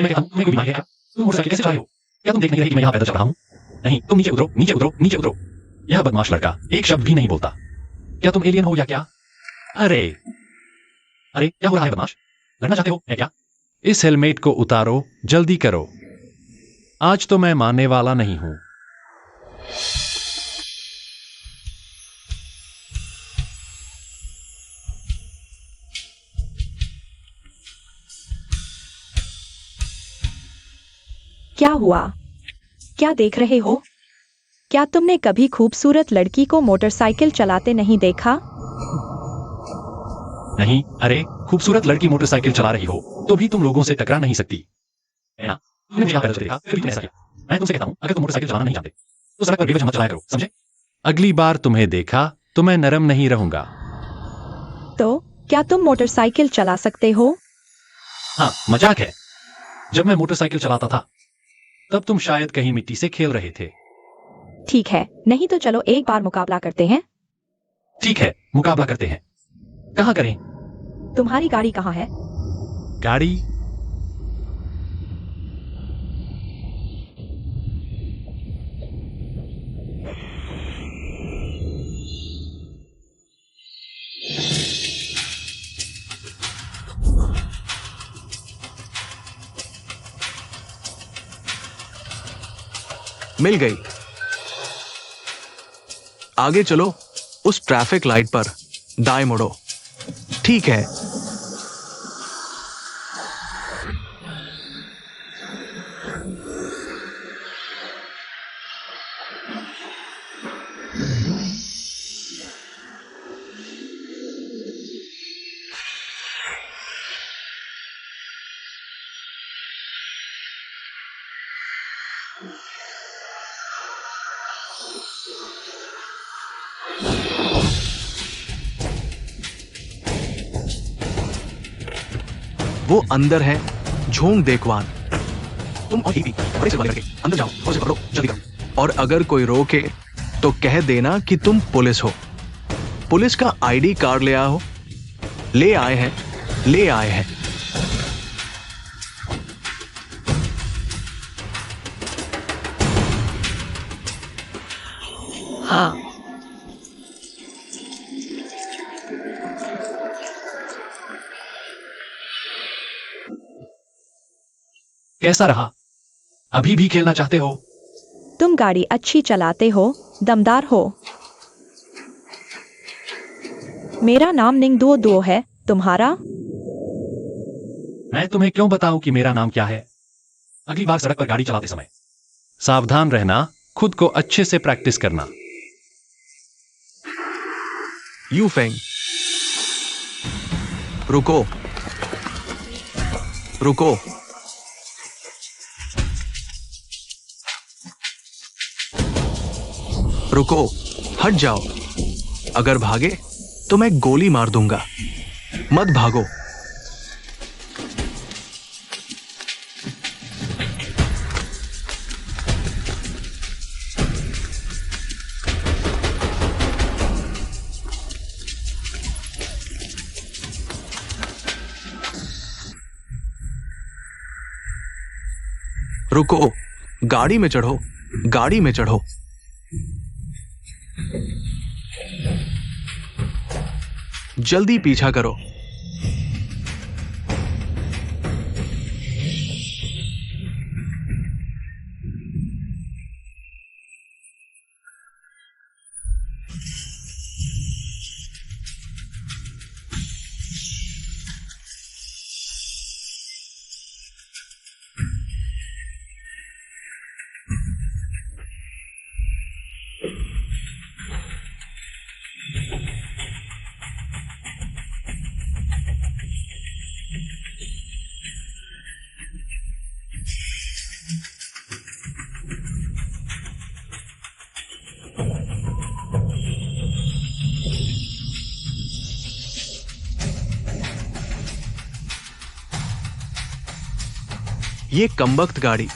मैं कहता हूँ तुम्हें कोई बीमारी है क्या? तुम मोटरसाइकिल कैसे चला रहे हो? क्या तुम देख नहीं रहे कि मैं यहाँ पैदल चल रहा हूँ? नहीं, तुम नीचे उतरो, नीचे उतरो, नीचे उतरो। यह बदमाश लड़का एक शब्द भी नहीं बोलता। क्या तुम एलियन हो या क्या? अरे अरे, क्या हो रहा है बदमाश? लड़ना चाहते हो है क्या? इस हेलमेट को उतारो, जल्दी करो। आज तो मैं मानने वाला नहीं हूं। क्या हुआ? क्या देख रहे हो? क्या तुमने कभी खूबसूरत लड़की को मोटरसाइकिल चलाते नहीं देखा? नहीं, अरे खूबसूरत लड़की मोटरसाइकिल चला रही हो तो भी तुम लोगों से टकरा नहीं सकती है ना? तुमने मुझे यहाँ पैदल चलते देखा, फिर भी तुमने ऐसा किया। मैं तुमसे कहता हूँ, अगर तुम मोटरसाइकिल चलाना नहीं जानते तो सड़क पर बेवजह मत चलाया करो, समझे? अगली बार तुम्हें देखा तो मैं नरम नहीं रहूंगा। तो क्या तुम मोटरसाइकिल चला सकते हो? हाँ, मजाक है। जब मैं मोटरसाइकिल चलाता था तब तुम शायद कहीं मिट्टी से खेल रहे थे। ठीक है, नहीं तो चलो एक बार मुकाबला करते हैं। ठीक है, मुकाबला करते हैं। कहाँ करें? तुम्हारी गाड़ी कहाँ है? गाड़ी? मिल गई। आगे चलो, उस ट्रैफिक लाइट पर दाएं मुड़ो। ठीक है। वो अंदर है, झोंक देखवान। तुम और भी बड़े से वाले लड़के अंदर जाओ और उसे पकड़ो, जल्दी करो। और अगर कोई रोके तो कह देना कि तुम पुलिस हो। पुलिस का आईडी कार्ड ले आए हैं, ले आए हैं। हाँ। कैसा रहा? अभी भी खेलना चाहते हो? तुम गाड़ी अच्छी चलाते हो, दमदार हो। मेरा नाम निंगदुओ दुओ है, तुम्हारा? मैं तुम्हें क्यों बताऊं कि मेरा नाम क्या है? अगली बार सड़क पर गाड़ी चलाते समय सावधान रहना, खुद को अच्छे से प्रैक्टिस करना। यू फेंग, रुको, रुको। रुको, हट जाओ। अगर भागे तो मैं गोली मार दूंगा। मत भागो। रुको, गाड़ी में चढ़ो, गाड़ी में चढ़ो। जल्दी पीछा करो। ये कमबख्त गाड़ी।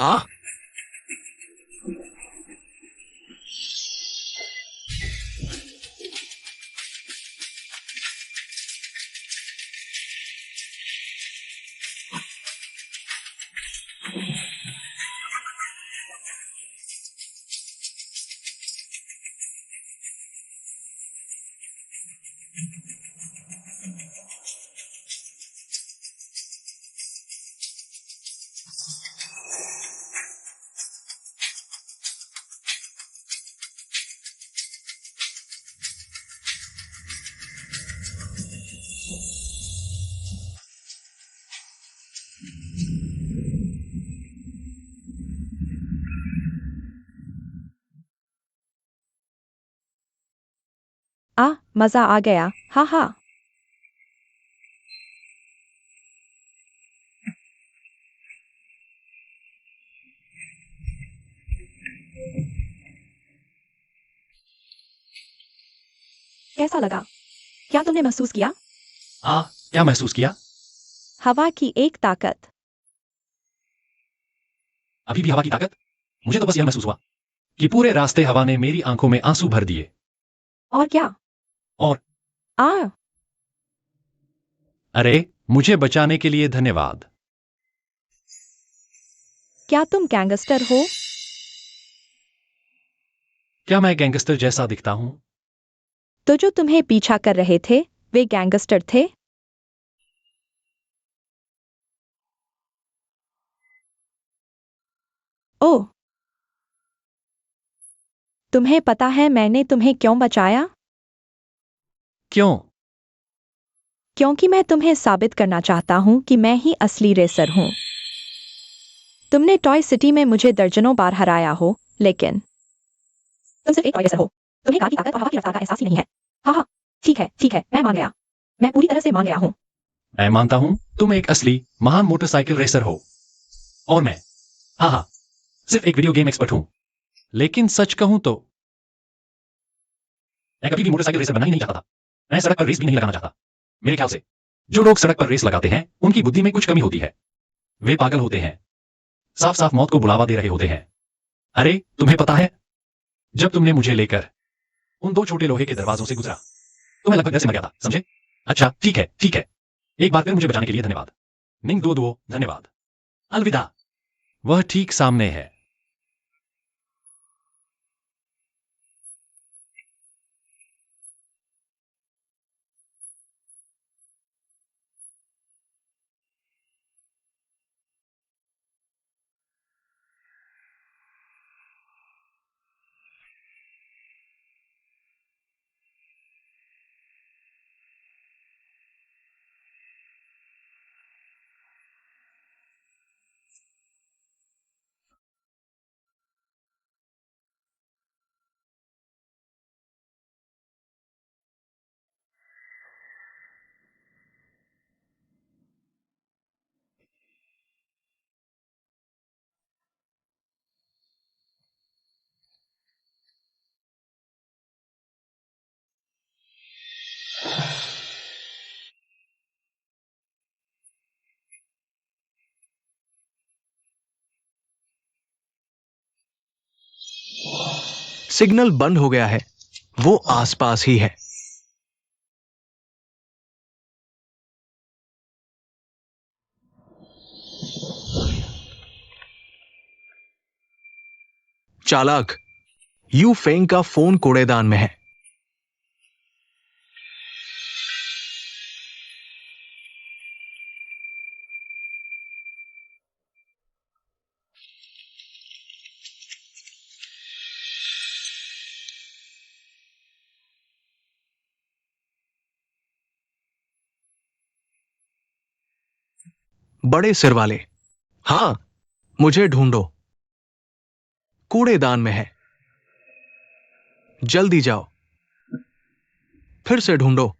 आ मजा आ गया, हा हा। कैसा लगा? क्या तुमने महसूस किया? क्या महसूस किया? हवा की एक ताकत। अभी भी हवा की ताकत? मुझे तो बस यह महसूस हुआ कि पूरे रास्ते हवा ने मेरी आंखों में आंसू भर दिए। और क्या? और आ अरे, मुझे बचाने के लिए धन्यवाद। क्या तुम गैंगस्टर हो? क्या मैं गैंगस्टर जैसा दिखता हूं? तो जो तुम्हें पीछा कर रहे थे वे गैंगस्टर थे? ओह, तुम्हें पता है मैंने तुम्हें क्यों बचाया? क्यों? क्योंकि मैं तुम्हें साबित करना चाहता हूं कि मैं ही असली रेसर हूं। तुमने टॉय सिटी में मुझे दर्जनों बार हराया हो, लेकिन तुम सिर्फ एक टॉय रेसर हो। तुम्हें कार की ताकत और हवा की रफ्तार का एहसास ही नहीं है। हाँ हाँ, ठीक है, मैं मान गया। मैं पूरी तरह से मान गया हूं। मैं मानता हूं तुम एक असली महान मोटरसाइकिल रेसर हो। और मैं हाँ, सिर्फ एक वीडियो गेम एक्सपर्ट हूं। लेकिन सच कहूं तो मैं कभी भी मोटरसाइकिल रेसर बनना ही नहीं चाहता था। मैं सड़क पर रेस भी नहीं लगाना चाहता। मेरे ख्याल से जो लोग सड़क पर रेस लगाते हैं उनकी बुद्धि में कुछ कमी होती है। वे पागल होते हैं, साफ साफ मौत को बुलावा दे रहे होते हैं। अरे तुम्हें पता है, जब तुमने मुझे लेकर उन दो छोटे लोहे के दरवाजों से गुजरा तो मैं लगभग डर से मर गया था, समझे? अच्छा ठीक है। एक बार फिर मुझे बचाने के लिए धन्यवाद। निंग दो दो, धन्यवाद। अलविदा। वह ठीक सामने है। सिग्नल बंद हो गया है। वो आसपास ही है। चालाक, यू फेंग का फोन कूड़ेदान में है। बड़े सिर वाले, हाँ, मुझे ढूंढो। कूड़ेदान में है। जल्दी जाओ। फिर से ढूंढो।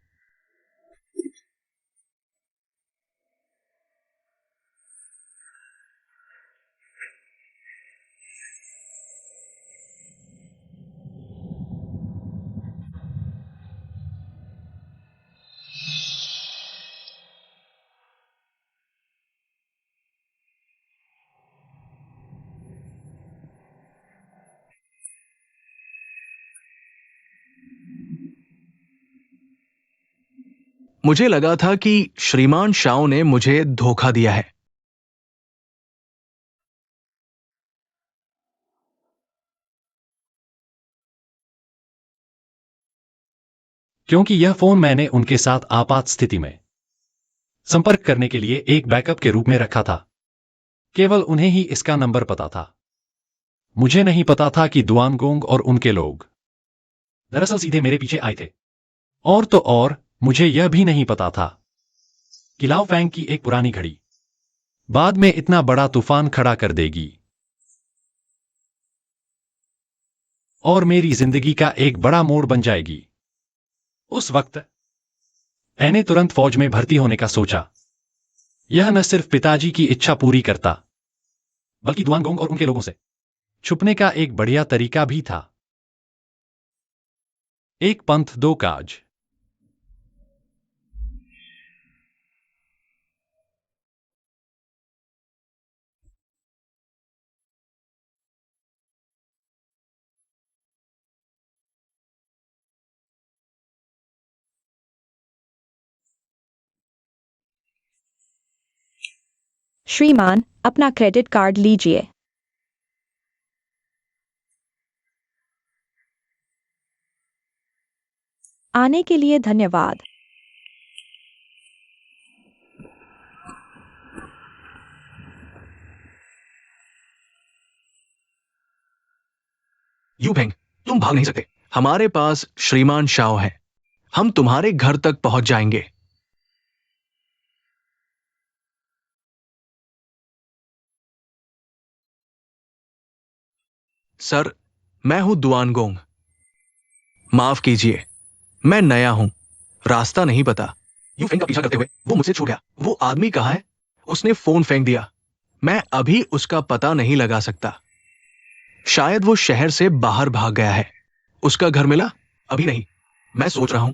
मुझे लगा था कि श्रीमान शाओ ने मुझे धोखा दिया है। क्योंकि यह फोन मैंने उनके साथ आपात स्थिति में संपर्क करने के लिए एक बैकअप के रूप में रखा था। केवल उन्हें ही इसका नंबर पता था। मुझे नहीं पता था कि दुआनगोंग और उनके लोग दरअसल सीधे मेरे पीछे आए थे। और तो और मुझे यह भी नहीं पता था कि लाओ फैंग की एक पुरानी घड़ी बाद में इतना बड़ा तूफान खड़ा कर देगी और मेरी जिंदगी का एक बड़ा मोड़ बन जाएगी। उस वक्त मैंने तुरंत फौज में भर्ती होने का सोचा। यह न सिर्फ पिताजी की इच्छा पूरी करता बल्कि दुआनगोंग और उनके लोगों से छुपने का एक बढ़िया तरीका भी था। एक पंथ दो काज। श्रीमान, अपना क्रेडिट कार्ड लीजिए। आने के लिए धन्यवाद। यूफेंग, तुम भाग नहीं सकते। हमारे पास श्रीमान शाओ है। हम तुम्हारे घर तक पहुंच जाएंगे। सर, मैं हूं दुआनगोंग। माफ कीजिए, मैं नया हूं, रास्ता नहीं पता। यूफेंग का पीछा करते हुए वो मुझसे छूट गया। वो आदमी कहाँ है? उसने फोन फेंक दिया। मैं अभी उसका पता नहीं लगा सकता। शायद वो शहर से बाहर भाग गया है। उसका घर मिला? अभी नहीं। मैं सोच रहा हूं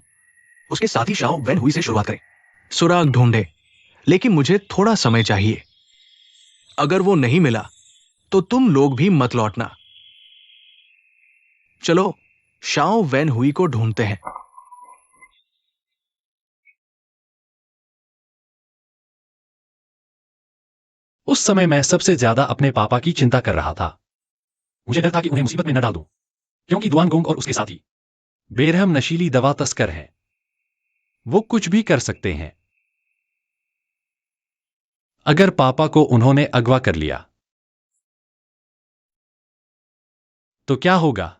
उसके साथी शाओ वेन हुई से शुरुआत करें। सुराग ढूंढे, लेकिन मुझे थोड़ा समय चाहिए। अगर वो नहीं मिला तो तुम लोग भी मत लौटना। चलो शाओ वेन हुई को ढूंढते हैं। उस समय मैं सबसे ज्यादा अपने पापा की चिंता कर रहा था। मुझे डर था कि उन्हें मुसीबत में न डाल दूं, क्योंकि दुआनगोंग और उसके साथी बेरहम नशीली दवा तस्कर हैं। वो कुछ भी कर सकते हैं। अगर पापा को उन्होंने अगवा कर लिया तो क्या होगा?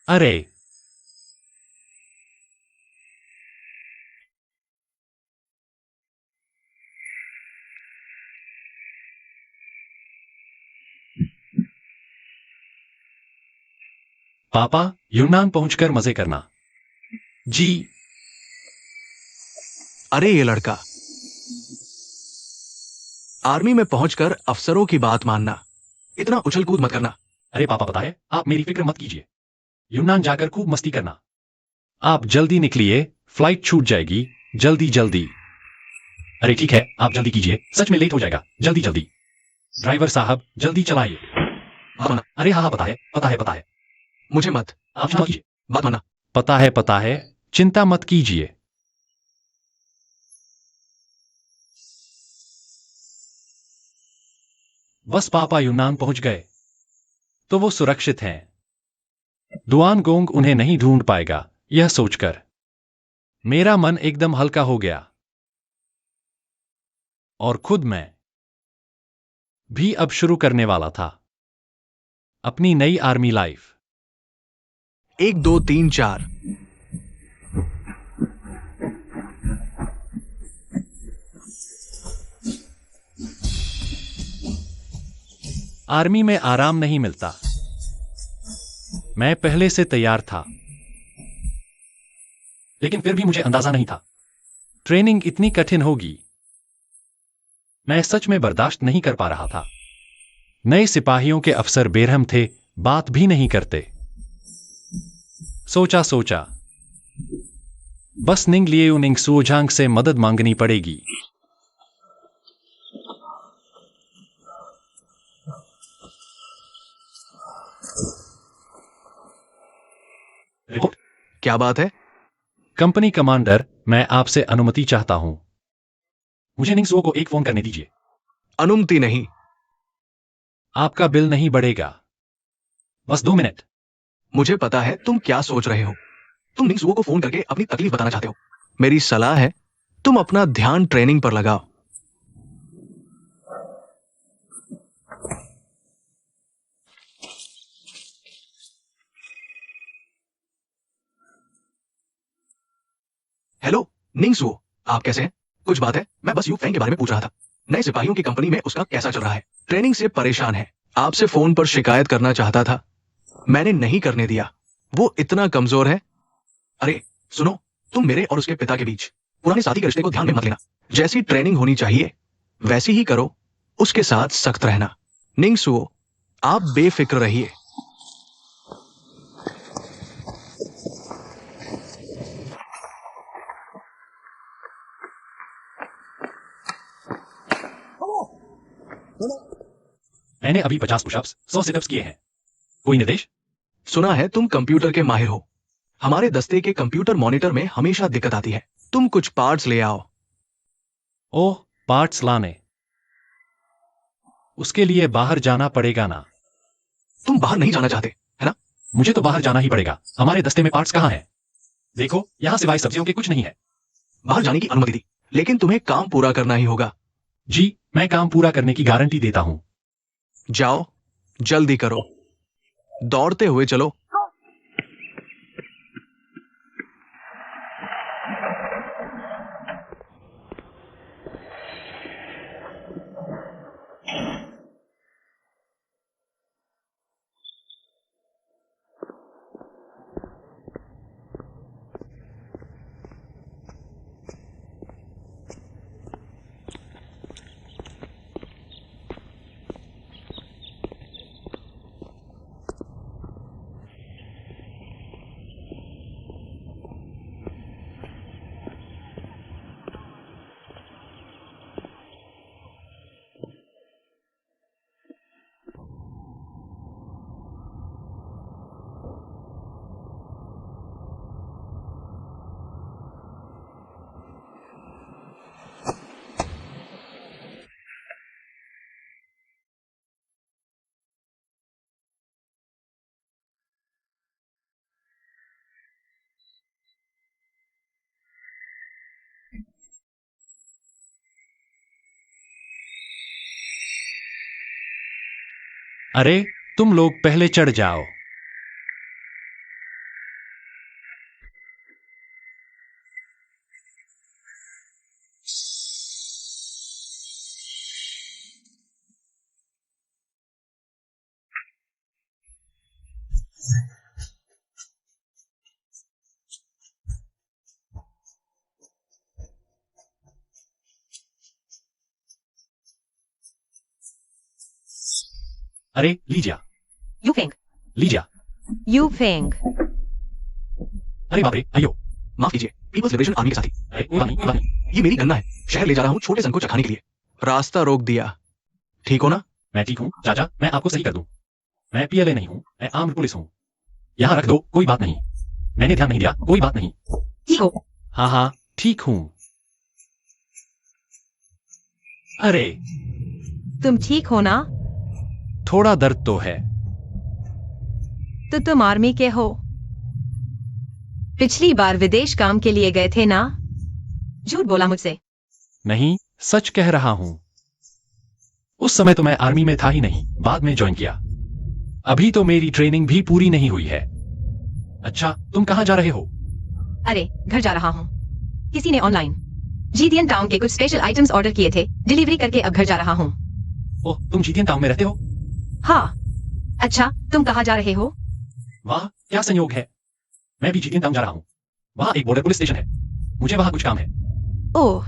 अरे, पापा, यूनान पहुंचकर मजे करना। जी। अरे ये लड़का, आर्मी में पहुंचकर अफसरों की बात मानना। इतना उछल कूद मत करना। अरे पापा, पता है, आप मेरी फिक्र मत कीजिए। यूनान जाकर खूब मस्ती करना। आप जल्दी निकलिए, फ्लाइट छूट जाएगी। जल्दी जल्दी। अरे ठीक है, आप जल्दी कीजिए, सच में लेट हो जाएगा। जल्दी जल्दी। ड्राइवर साहब, जल्दी चलाइए। माना, अरे हाँ हाँ, पता है पता है पता है। मुझे मत। आप चिंता मत कीजिए। बात माना। पता है, चिंता मत कीजिए। बस पापा यूनान पहुंच गए तो वो सुरक्षित हैं। दुआनगोंग उन्हें नहीं ढूंढ पाएगा, यह सोचकर मेरा मन एकदम हल्का हो गया। और खुद मैं भी अब शुरू करने वाला था अपनी नई आर्मी लाइफ। 1 2 3 4। आर्मी में आराम नहीं मिलता। मैं पहले से तैयार था, लेकिन फिर भी मुझे अंदाजा नहीं था। ट्रेनिंग इतनी कठिन होगी मैं सच में बर्दाश्त नहीं कर पा रहा था। नए सिपाहियों के अफसर बेरहम थे, बात भी नहीं करते। सोचा सोचा बस निंग लिएउ निंग सुओझांग से मदद मांगनी पड़ेगी। रिपोर्ट। क्या बात है? कंपनी कमांडर, मैं आपसे अनुमति चाहता हूं। मुझे निंगसुओ को एक फोन करने दीजिए। अनुमति नहीं। आपका बिल नहीं बढ़ेगा। बस 2 मिनट। मुझे पता है तुम क्या सोच रहे हो। तुम निंगसुओ को फोन करके अपनी तकलीफ बताना चाहते हो। मेरी सलाह है तुम अपना ध्यान ट्रेनिंग पर लगाओ। हेलो निंगसुओ, आप कैसे हैं? कुछ बात है? मैं बस यू फेंग के बारे में पूछ रहा था। नए सिपाहियों की कंपनी में उसका कैसा चल रहा है? ट्रेनिंग से परेशान है। आपसे फोन पर शिकायत करना चाहता था, मैंने नहीं करने दिया। वो इतना कमजोर है। अरे सुनो, तुम मेरे और उसके पिता के बीच पुराने साथी के रिश्ते को ध्यान में मत लेना। जैसी ट्रेनिंग होनी चाहिए वैसी ही करो, उसके साथ सख्त रहना। निंगसुओ, आप बेफिक्र रहिए। मैंने अभी 50 पुशअप्स, 100 सिटअप्स किए हैं। कोई निर्देश? सुना है तुम कंप्यूटर के माहिर हो। हमारे दस्ते के कंप्यूटर मॉनिटर में हमेशा दिक्कत आती है। तुम कुछ पार्ट्स ले आओ। ओह, पार्ट्स लाने? उसके लिए बाहर जाना पड़ेगा ना? तुम बाहर नहीं जाना चाहते, है ना? मुझे तो बाहर जाना ही पड़ेगा। हमारे दस्ते में पार्ट्स कहाँ हैं? देखो, यहाँ सिवाय सब्जियों के कुछ नहीं है। बाहर जाने की अनुमति दी, लेकिन तुम्हें काम पूरा करना ही होगा। जी, मैं काम पूरा करने की गारंटी देता हूं। जाओ, जल्दी करो। दौड़ते हुए चलो। अरे, तुम लोग पहले चढ़ जाओ। अरे लीजिया, यूफेंग, लीजिया। यूफेंग। अरे बाप रे, अयो। माफ कीजिए, पीपल्स लिबरेशन आर्मी के साथी। अरे कोई बात नहीं, कोई बात नहीं। ये मेरी गन्ना है, शहर ले जा रहा हूँ छोटे सन को चखाने के लिए। रास्ता रोक दिया। ठीक हो ना? मैं ठीक हूँ चाचा, मैं आपको सही कर दूं। मैं पीएलए नहीं हूँ, मैं आर्म्ड पुलिस हूँ। यहाँ रख दो, कोई बात नहीं। मैंने ध्यान नहीं दिया, कोई बात नहीं। ठीक हो? हाँ हाँ, ठीक हूं। अरे तुम ठीक हो ना? थोड़ा दर्द तो है। तो तुम आर्मी के हो? पिछली बार विदेश काम के लिए गए थे ना? झूठ बोला मुझसे। नहीं, सच कह रहा हूं। उस समय तो मैं आर्मी में था ही नहीं, बाद में ज्वाइन किया। अभी तो मेरी ट्रेनिंग भी पूरी नहीं हुई है। अच्छा, तुम कहाँ जा रहे हो? अरे, घर जा रहा हूँ। किसी ने ऑनलाइन जीदियन टाउन के कुछ स्पेशल आइटम्स ऑर्डर किए थे, डिलीवरी करके अब घर जा रहा हूँ। ओह, तुम जीदियन टाउन में रहते हो? हाँ। अच्छा, तुम कहाँ जा रहे हो? वाह, क्या संयोग है। मैं भी जीदियन टाउन जा रहा हूँ। वहाँ एक बॉर्डर पुलिस स्टेशन है। मुझे वहाँ कुछ काम है। ओह,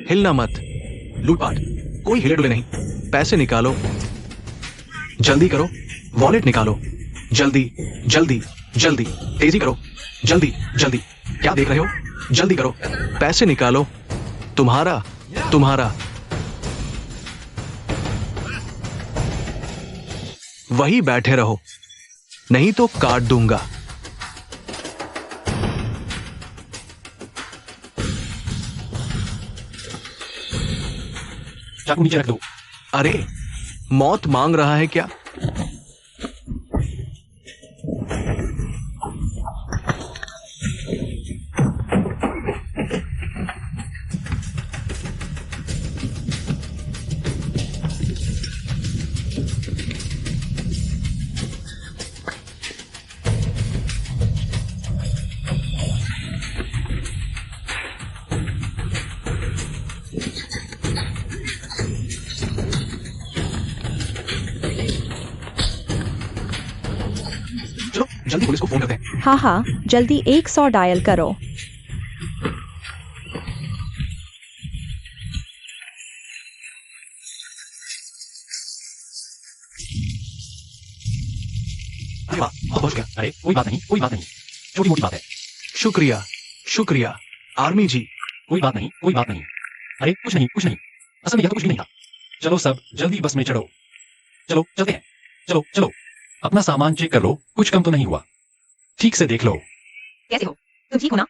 हिलना मत। लूटपाट, कोई हिले डुले नहीं। पैसे निकालो, जल्दी करो। वॉलेट निकालो, जल्दी जल्दी। जल्दी, तेजी करो, जल्दी जल्दी। क्या देख रहे हो? जल्दी करो, पैसे निकालो। तुम्हारा तुम्हारा वही बैठे रहो, नहीं तो काट दूंगा। चाकू नीचे रख दो। अरे, मौत मांग रहा है क्या? चलो जल्दी पुलिस को फोन करते हैं। हाँ हाँ, जल्दी 100 डायल करो। अरे वाह, बहुत पहुंच गया। अरे कोई बात नहीं, कोई बात नहीं, छोटी मोटी बात है। शुक्रिया शुक्रिया आर्मी जी। कोई बात नहीं, कोई बात नहीं। अरे कुछ नहीं, कुछ नहीं, असल में यह तो कुछ भी नहीं था। चलो सब जल्दी बस में चढ़ो। चलो चलते हैं। चलो चलो, अपना सामान चेक कर लो, कुछ कम तो नहीं हुआ। ठीक से देख लो। कैसे हो? तुम ठीक हो ना?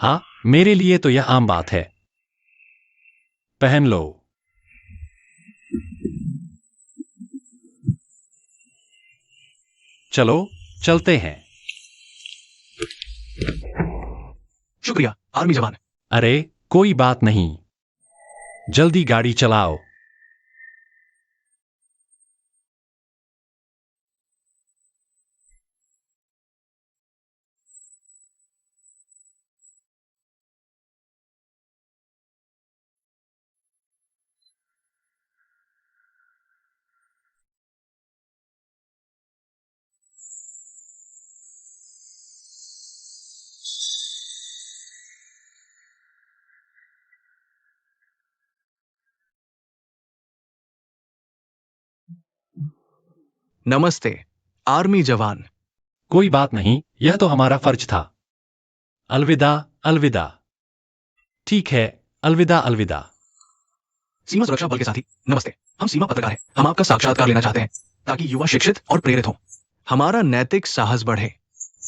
हाँ, मेरे लिए तो यह आम बात है। पहन लो। चलो चलते हैं। शुक्रिया आर्मी जवान। अरे कोई बात नहीं, जल्दी गाड़ी चलाओ। नमस्ते आर्मी जवान। कोई बात नहीं, यह तो हमारा फर्ज था। अलविदा अलविदा। ठीक है, अलविदा अलविदा। सीमा सुरक्षा बल के साथी नमस्ते। हम सीमा पत्रकार हैं। हम आपका साक्षात्कार लेना चाहते हैं ताकि युवा शिक्षित और प्रेरित हों, हमारा नैतिक साहस बढ़े।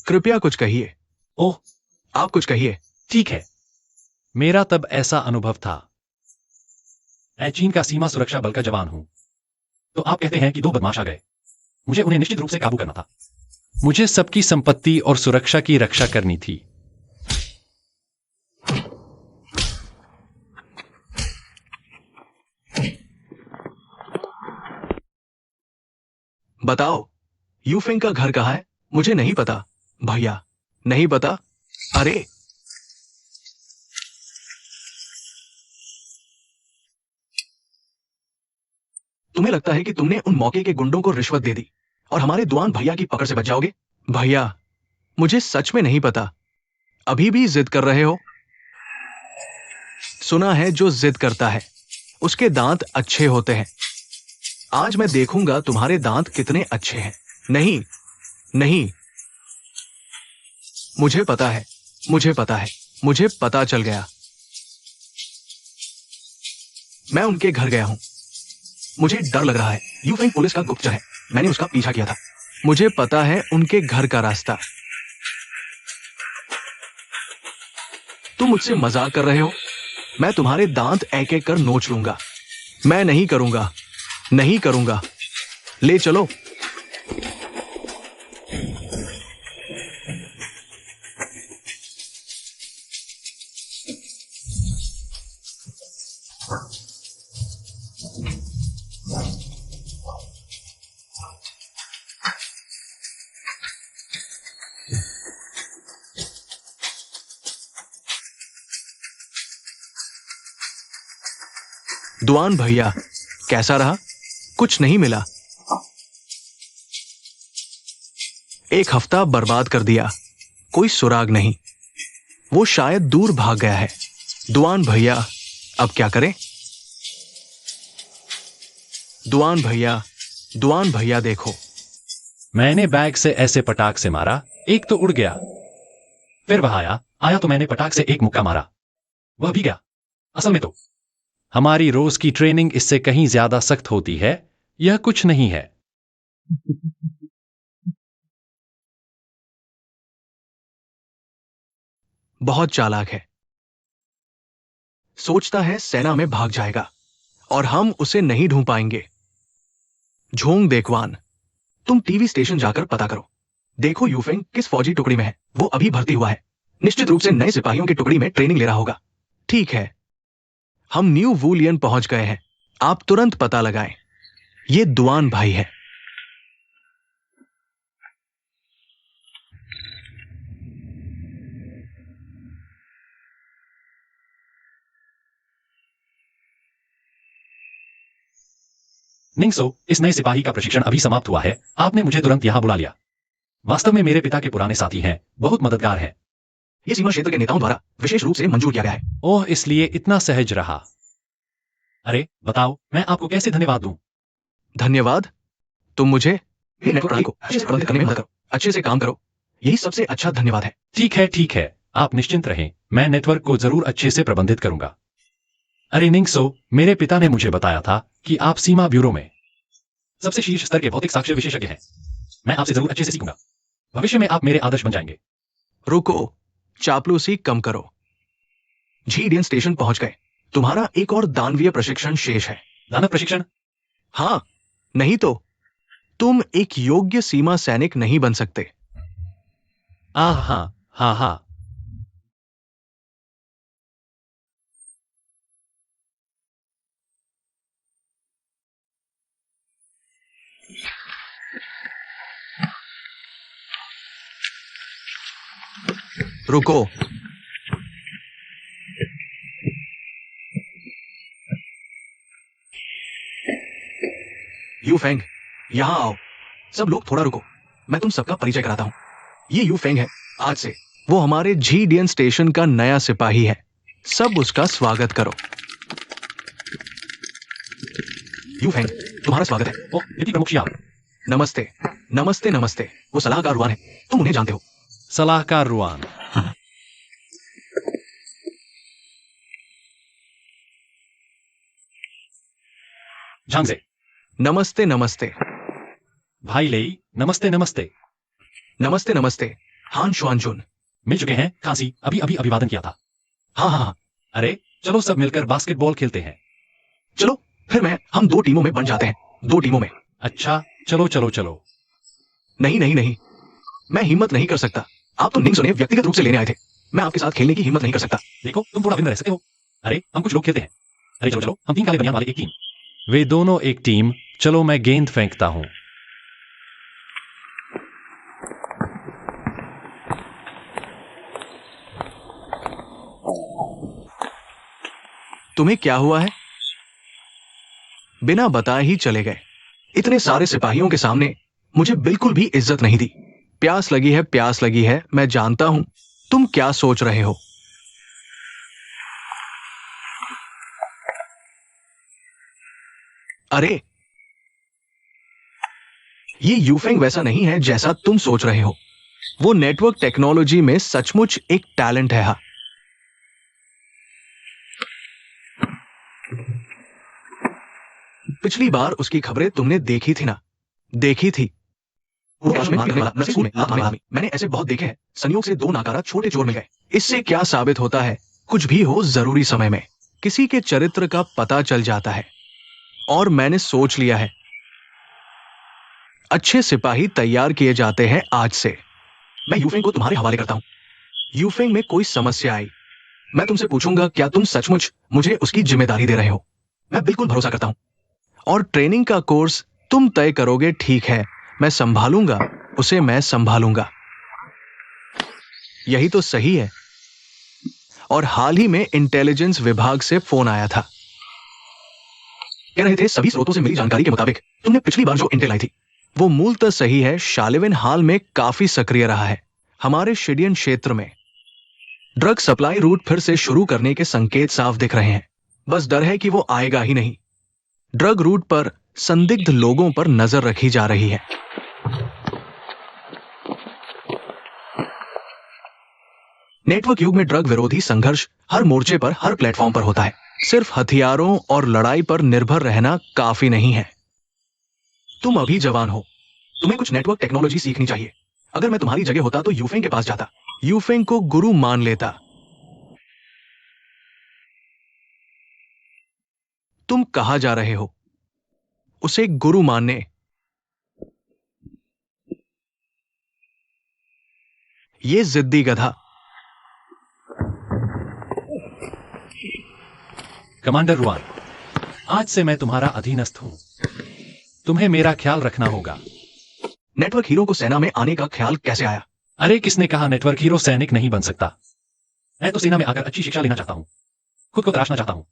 कृपया कुछ कहिए। ओह, आप कुछ कहिए। ठीक है। मेरा तब ऐसा अनुभव था। मैं चीन का सीमा सुरक्षा बल का जवान हूं। तो आप कहते हैं कि 2 बदमाश आ गए। मुझे उन्हें निश्चित रूप से काबू करना था। मुझे सबकी संपत्ति और सुरक्षा की रक्षा करनी थी। बताओ, यूफेंग का घर कहाँ है? मुझे नहीं पता भैया, नहीं पता। अरे तुम्हें लगता है कि तुमने उन मौके के गुंडों को रिश्वत दे दी और हमारे दुआन भैया की पकड़ से बच जाओगे? भैया, मुझे सच में नहीं पता। अभी भी जिद कर रहे हो? सुना है जो जिद करता है उसके दांत अच्छे होते हैं। आज मैं देखूंगा तुम्हारे दांत कितने अच्छे हैं। नहीं नहीं, मुझे पता है, मुझे पता है, मुझे पता चल गया। मैं उनके घर गया हूं। मुझे डर लग रहा है। यूफेंग पुलिस का गुप्तचर है। मैंने उसका पीछा किया था। मुझे पता है उनके घर का रास्ता। तुम मुझसे मजाक कर रहे हो? मैं तुम्हारे दांत एक एक कर नोच लूंगा। मैं नहीं करूंगा, नहीं करूंगा। ले चलो। दुआन भैया, कैसा रहा? कुछ नहीं मिला। 1 हफ्ता बर्बाद कर दिया, कोई सुराग नहीं। वो शायद दूर भाग गया है। दुआन भैया, अब क्या करें? दुआन भैया, दुआन भैया देखो, मैंने बैग से ऐसे पटाख से मारा, एक तो उड़ गया। फिर वह आया तो मैंने पटाख से एक मुक्का मारा, वह भी गया। असल में तो हमारी रोज की ट्रेनिंग इससे कहीं ज्यादा सख्त होती है। यह कुछ नहीं है। बहुत चालाक है। सोचता है सेना में भाग जाएगा और हम उसे नहीं ढूंढ पाएंगे। झोंग देखवान, तुम टीवी स्टेशन जाकर पता करो। देखो यूफेंग किस फौजी टुकड़ी में है। वो अभी भर्ती हुआ है। निश्चित रूप से नए सिपाहियों की टुकड़ी में ट्रेनिंग ले रहा होगा। ठीक है, हम न्यू वूलियन पहुंच गए हैं। आप तुरंत पता लगाएं। ये दुआन भाई है। निंगसो, इस नए सिपाही का प्रशिक्षण अभी समाप्त हुआ है। आपने मुझे तुरंत यहां बुला लिया। वास्तव में मेरे पिता के पुराने साथी हैं, बहुत मददगार हैं। ये सीमा क्षेत्र के नेताओं द्वारा विशेष रूप से मंजूर किया गया है। ओह, इसलिए इतना सहज रहा। अरे बताओ, मैं आपको कैसे धन्यवाद दूं? धन्यवाद? तुम मुझे नेटवर्क प्रणाली को अच्छे से प्रबंधित करने में मदद करो। अच्छे से काम करो। यही सबसे अच्छा धन्यवाद है। ठीक है, आप निश्चिंत रहें। मैं नेटवर्क को जरूर अच्छे से प्रबंधित करूंगा। अरे निंगसो, मेरे पिता ने मुझे बताया था कि आप सीमा ब्यूरो में सबसे शीर्ष स्तर के भौतिक साक्ष्य विशेषज्ञ हैं। मैं आपसे जरूर अच्छे से सीखूंगा। भविष्य में आप मेरे आदर्श बन जाएंगे। रुको, चापलूसी कम करो। झीडियन स्टेशन पहुंच गए। तुम्हारा एक और दानवीय प्रशिक्षण शेष है। दानव प्रशिक्षण? हाँ, नहीं तो तुम एक योग्य सीमा सैनिक नहीं बन सकते। हाँ। रुको, यूफेंग, यहां आओ। सब लोग थोड़ा रुको, मैं तुम सबका परिचय कराता हूं। ये यूफेंग है। आज से वो हमारे झीडियन स्टेशन का नया सिपाही है। सब उसका स्वागत करो। यूफेंग, तुम्हारा स्वागत है। ओह, डिप्टी प्रमुख शियाब। नमस्ते नमस्ते नमस्ते। वो सलाहकार रुआन है, तुम उन्हें जानते हो। सलाहकार रुआन। झांगजे। नमस्ते नमस्ते। भाई लेई, नमस्ते नमस्ते। नमस्ते नमस्ते। हान शुआनजुन। मिल चुके हैं। खांसी अभी अभी अभिवादन किया था। हाँ। अरे चलो सब मिलकर बास्केटबॉल खेलते हैं। चलो फिर हम 2 टीमों में बन जाते हैं। 2 टीमों में। अच्छा, चलो। नहीं, मैं हिम्मत नहीं कर सकता। आप तो निंग्स ने व्यक्तिगत रूप से लेने आए थे। मैं आपके साथ खेलने की हिम्मत नहीं कर सकता। देखो, तुम थोड़ा भिन्न रह सकते हो। अरे हम कुछ लोग खेलते हैं। अरे चलो, हम 3 काले बनियान वाले एक टीम। वे दोनों एक टीम। चलो मैं गेंद फेंकता हूं। तुम्हें क्या हुआ है? बिना बताए ही चले गए। इतने सारे सिपाहियों के सामने मुझे बिल्कुल भी इज्जत नहीं दी। प्यास लगी है। मैं जानता हूं तुम क्या सोच रहे हो। अरे, ये यूफेंग वैसा नहीं है जैसा तुम सोच रहे हो। वो नेटवर्क टेक्नोलॉजी में सचमुच एक टैलेंट है। पिछली बार उसकी खबरें तुमने देखी थी ना? देखी थी। मैंने ऐसे बहुत देखे हैं। संयोग से 2 नाकारा छोटे चोर मिल गए। इससे क्या साबित होता है? कुछ भी हो, जरूरी समय में किसी के चरित्र का पता चल जाता है। और मैंने सोच लिया है, अच्छे सिपाही तैयार किए जाते हैं आज से। मैं यूफेंग को तुम्हारे हवाले करता हूं। यूफेंग में कोई समस्या आई, मैं तुमसे पूछूंगा, क्या तुम सचमुच मुझे उसकी जिम्मेदारी दे रहे हो? मैं बिल्कुल भरोसा करता हूं। और ट्रेनिंग का कोर्स तुम तय करोगे, ठीक है? मैं संभालूंगा उसे, मैं संभालूंगा। यही तो सही है। और हाल ही में इंटेलिजेंस विभाग से फोन आया था। कह रहे थे सभी स्रोतों से मिली जानकारी के मुताबिक तुमने पिछली बार जो इंटेल आई थी वो मूलतः सही है। शालिविन हाल में काफी सक्रिय रहा है। हमारे शिडियन क्षेत्र में ड्रग सप्लाई रूट फिर से शुरू करने के संकेत साफ दिख रहे हैं। बस डर है कि वो आएगा ही नहीं। ड्रग रूट पर संदिग्ध लोगों पर नजर रखी जा रही है। नेटवर्क युग में ड्रग विरोधी संघर्ष हर मोर्चे पर, हर प्लेटफॉर्म पर होता है। सिर्फ हथियारों और लड़ाई पर निर्भर रहना काफी नहीं है। तुम अभी जवान हो, तुम्हें कुछ नेटवर्क टेक्नोलॉजी सीखनी चाहिए। अगर मैं तुम्हारी जगह होता तो यूफेंग के पास जाता, यूफेंग को गुरु मान लेता। तुम कहां जा रहे हो? उसे गुरु मानने। ये जिद्दी गधा। कमांडर रुआन, आज से मैं तुम्हारा अधीनस्थ हूं। तुम्हें मेरा ख्याल रखना होगा। नेटवर्क हीरो को सेना में आने का ख्याल कैसे आया? अरे किसने कहा नेटवर्क हीरो सैनिक नहीं बन सकता? मैं तो सेना में आकर अच्छी शिक्षा लेना चाहता हूं, खुद को तराशना चाहता हूं।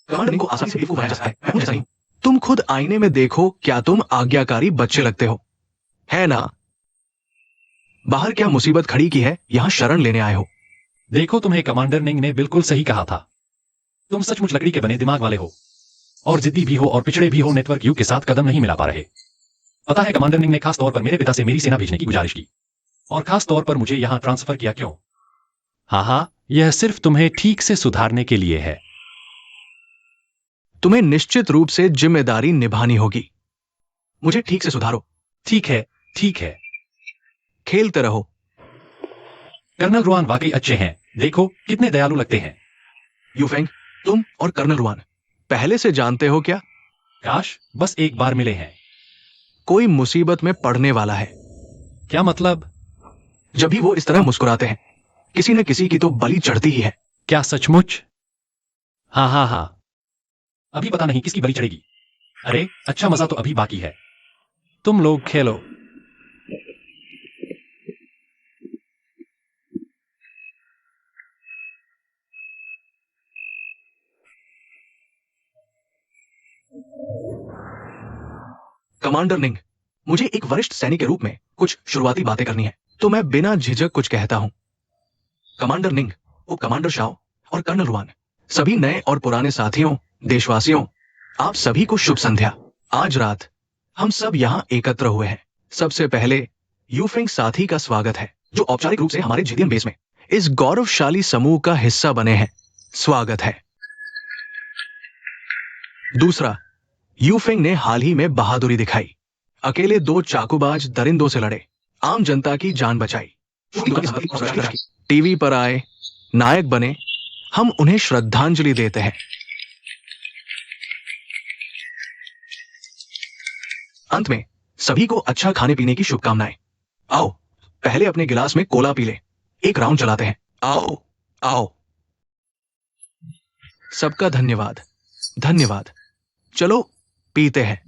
कमांडर को आसानी से बेवकूफ बनाया जा सकता है, मैं हूं जैसा ही हूं। तुम खुद आईने में देखो, क्या तुम आज्ञाकारी बच्चे लगते हो? है ना? बाहर क्या मुसीबत खड़ी की है, यहां शरण लेने आए हो? देखो, तुम्हें कमांडर निंग ने बिल्कुल सही कहा था। तुम सचमुच लकड़ी के बने दिमाग वाले हो, और जिद्दी भी हो और पिछड़े भी हो। नेटवर्क युग के साथ कदम नहीं मिला पा रहे। पता है, कमांडर निंग ने खास तौर पर मेरे पिता से मेरी सेना भेजने की गुजारिश की, और खास तौर पर मुझे यहां ट्रांसफर किया। क्यों? हाँ, यह सिर्फ तुम्हें ठीक से सुधारने के लिए है। तुम्हें निश्चित रूप से जिम्मेदारी निभानी होगी। मुझे ठीक से सुधारो। ठीक है, ठीक है। खेलते रहो। कर्नल रुआन वाकई अच्छे हैं। देखो कितने दयालु लगते हैं। यूफेंग, तुम और कर्नल रुआन पहले से जानते हो क्या? काश बस एक बार मिले हैं। कोई मुसीबत में पड़ने वाला है। क्या मतलब? जब भी वो इस तरह मुस्कुराते हैं, किसी न किसी की तो बलि चढ़ती ही है। क्या सचमुच? हाँ। अभी पता नहीं किसकी बलि चढ़ेगी। अरे अच्छा, मजा तो अभी बाकी है। तुम लोग खेलो। कमांडर निंग, मुझे एक वरिष्ठ सैनिक के रूप में कुछ शुरुआती बातें करनी है, तो मैं बिना झिझक कुछ कहता हूं। कमांडर निंग, उप कमांडर शाओ और कर्नल रुआन, सभी नए और पुराने साथियों, देशवासियों, आप सभी को शुभ संध्या। आज रात हम सब यहां एकत्र हुए हैं। सबसे पहले यूफेंग साथी का स्वागत है, जो औपचारिक रूप से हमारे जिदियन बेस में इस गौरवशाली समूह का हिस्सा बने हैं। स्वागत है। दूसरा, यूफेंग ने हाल ही में बहादुरी दिखाई। अकेले 2 चाकूबाज दरिंदों से लड़े, आम जनता की जान बचाई, टीवी पर आए, नायक बने। हम उन्हें श्रद्धांजलि देते हैं। अंत में सभी को अच्छा खाने पीने की शुभकामनाएं। आओ पहले अपने गिलास में कोला पी ले, एक राउंड चलाते हैं। आओ। सबका धन्यवाद। धन्यवाद। चलो पीते हैं।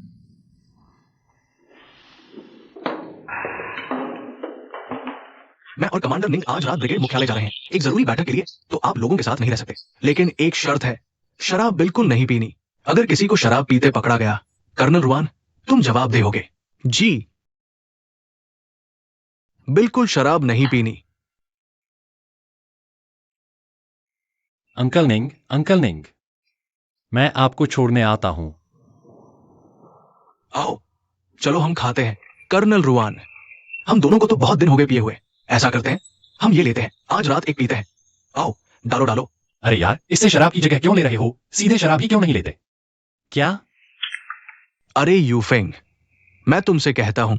मैं और कमांडर निंग आज रात ब्रिगेड मुख्यालय जा रहे हैं, एक जरूरी बैठक के लिए, तो आप लोगों के साथ नहीं रह सकते। लेकिन एक शर्त है, शराब बिल्कुल नहीं पीनी। अगर किसी को शराब पीते पकड़ा गया, कर्नल रुआन, तुम जवाब दोगे? जी, बिल्कुल शराब नहीं पीनी। अंकल निंग, मैं आपको छोड़ने आता हूं। आओ चलो हम खाते हैं। कर्नल रुआन, हम दोनों को तो बहुत दिन हो गए पिए हुए। ऐसा करते हैं, हम ये लेते हैं, आज रात एक पीते हैं। आओ डालो। अरे यार, इससे शराब की जगह क्यों ले रहे हो? सीधे शराब ही क्यों नहीं लेते? क्या? अरे यूफेंग, मैं तुमसे कहता हूं,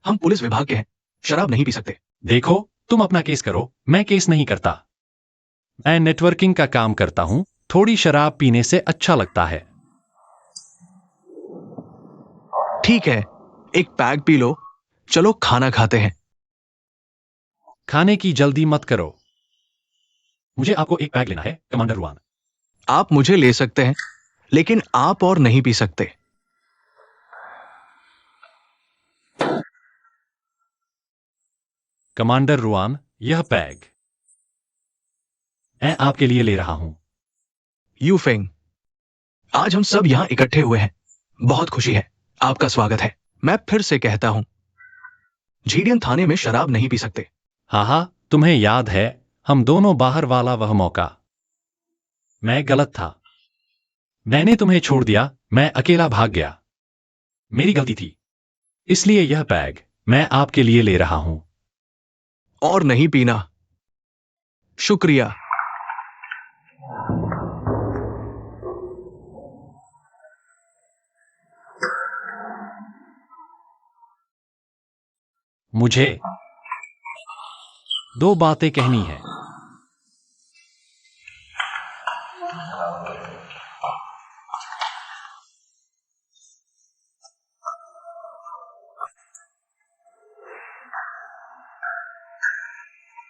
हम पुलिस विभाग के हैं, शराब नहीं पी सकते। देखो, तुम अपना केस करो, मैं केस नहीं करता। मैं नेटवर्किंग का काम करता हूं, थोड़ी शराब पीने से अच्छा लगता है। ठीक है, एक पैक पी लो। चलो खाना खाते हैं। खाने की जल्दी मत करो। मुझे आपको एक पैक लेना है, कमांडर रुआन। आप मुझे ले सकते हैं, लेकिन आप और नहीं पी सकते। कमांडर रुआन, यह पैक मैं आपके लिए ले रहा हूं। यूफेंग, आज हम सब यहां इकट्ठे हुए हैं, बहुत खुशी है। आपका स्वागत है। मैं फिर से कहता हूं, झीडियन थाने में शराब नहीं पी सकते। हाँ, तुम्हें याद है हम दोनों बाहर वाला वह मौका? मैं गलत था, मैंने तुम्हें छोड़ दिया, मैं अकेला भाग गया, मेरी गलती थी। इसलिए यह पैक मैं आपके लिए ले रहा हूं। और नहीं पीना। शुक्रिया। मुझे 2 बातें कहनी है।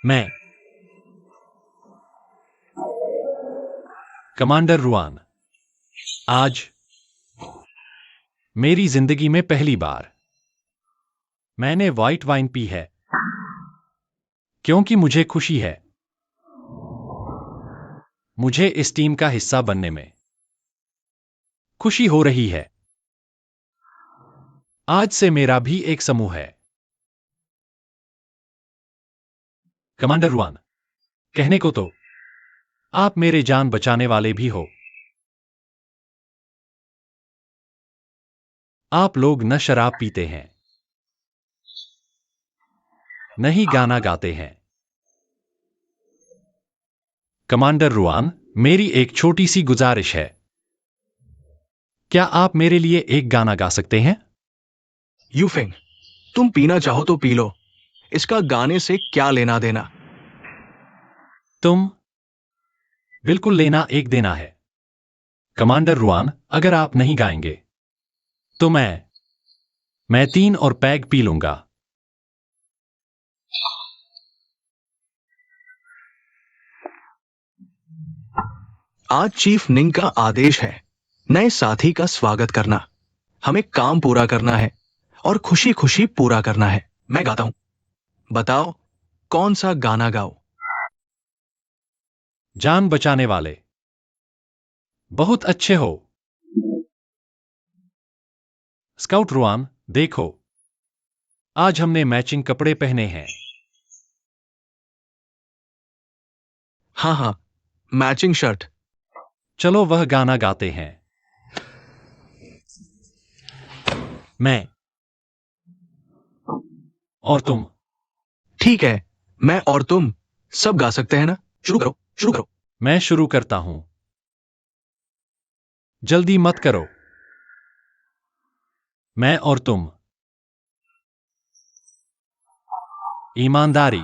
मैं कमांडर रुआन, आज मेरी जिंदगी में पहली बार मैंने व्हाइट वाइन पी है, क्योंकि मुझे खुशी है। मुझे इस टीम का हिस्सा बनने में खुशी हो रही है। आज से मेरा भी एक समूह है। कमांडर रुआन, कहने को तो आप मेरे जान बचाने वाले भी हो। आप लोग न शराब पीते हैं, न ही गाना गाते हैं। कमांडर रुआन, मेरी एक छोटी सी गुजारिश है। क्या आप मेरे लिए एक गाना गा सकते हैं? यूफेंग, तुम पीना चाहो तो पी लो, इसका गाने से क्या लेना देना। तुम बिल्कुल लेना एक देना है। कमांडर रुआन, अगर आप नहीं गाएंगे तो मैं 3 और पैग पी लूंगा। आज चीफ निंग का आदेश है नए साथी का स्वागत करना। हमें काम पूरा करना है और खुशी खुशी पूरा करना है। मैं गाता हूं, बताओ कौन सा गाना गाओ। जान बचाने वाले, बहुत अच्छे हो। स्काउट रुआन, देखो, आज हमने मैचिंग कपड़े पहने हैं। हाँ हाँ, मैचिंग शर्ट। चलो वह गाना गाते हैं। मैं और तुम। ठीक है, मैं और तुम सब गा सकते हैं ना। शुरू करो, शुरू करो। मैं शुरू करता हूं, जल्दी मत करो। मैं और तुम। ईमानदारी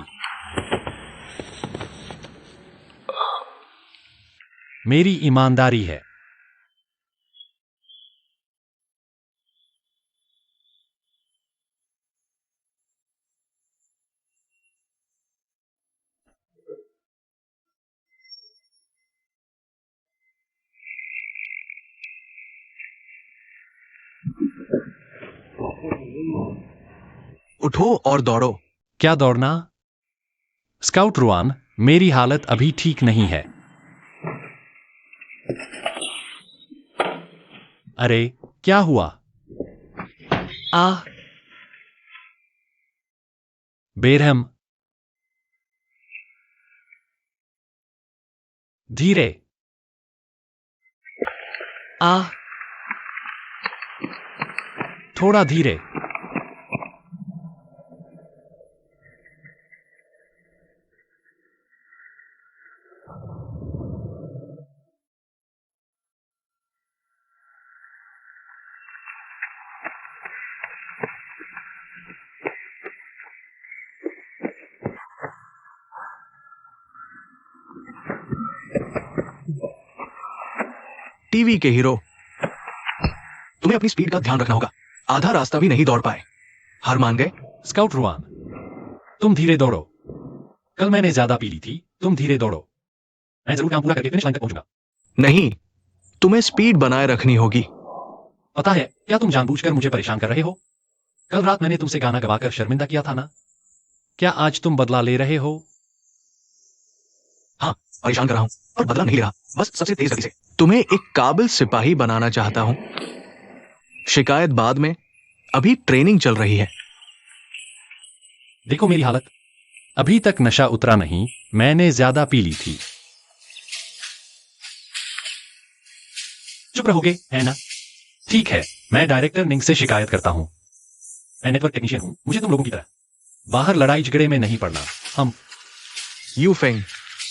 मेरी ईमानदारी है। उठो और दौड़ो। क्या दौड़ना? स्काउट रुआन, मेरी हालत अभी ठीक नहीं है। अरे, क्या हुआ? बेरहम, धीरे। थोड़ा धीरे। टीवी के हीरो, तुम्हें अपनी स्पीड का ध्यान रखना होगा। आधा रास्ता भी नहीं दौड़ पाए, हार मान गए। स्काउट रुआन, तुम धीरे दौड़ो। कल मैंने ज्यादा पी ली थी, तुम धीरे दौड़ो। मैं जरूर काम पूरा करके फिनिश लाइन तक पहुंचूंगा। नहीं, तुम्हें स्पीड बनाए रखनी होगी। पता है, क्या तुम जानबूझकर मुझे परेशान कर रहे हो? कल रात मैंने तुमसे गाना गवाकर शर्मिंदा किया था ना? क्या आज तुम बदला ले रहे हो? हाँ, परेशान कर रहा हूं और बदला नहीं ले रहा, बस सबसे तेज गति से। तुम्हें एक काबिल सिपाही बनाना चाहता हूं। शिकायत बाद में, अभी ट्रेनिंग चल रही है। देखो मेरी हालत, अभी तक नशा उतरा नहीं, मैंने ज्यादा पी ली थी। चुप रहोगे, है ना? ठीक है, मैं डायरेक्टर निंग से शिकायत करता हूं। मैं नेटवर्क टेक्नीशियन हूं, मुझे तुम लोगों की तरह बाहर लड़ाई झगड़े में नहीं पड़ना। हम यूफेंग,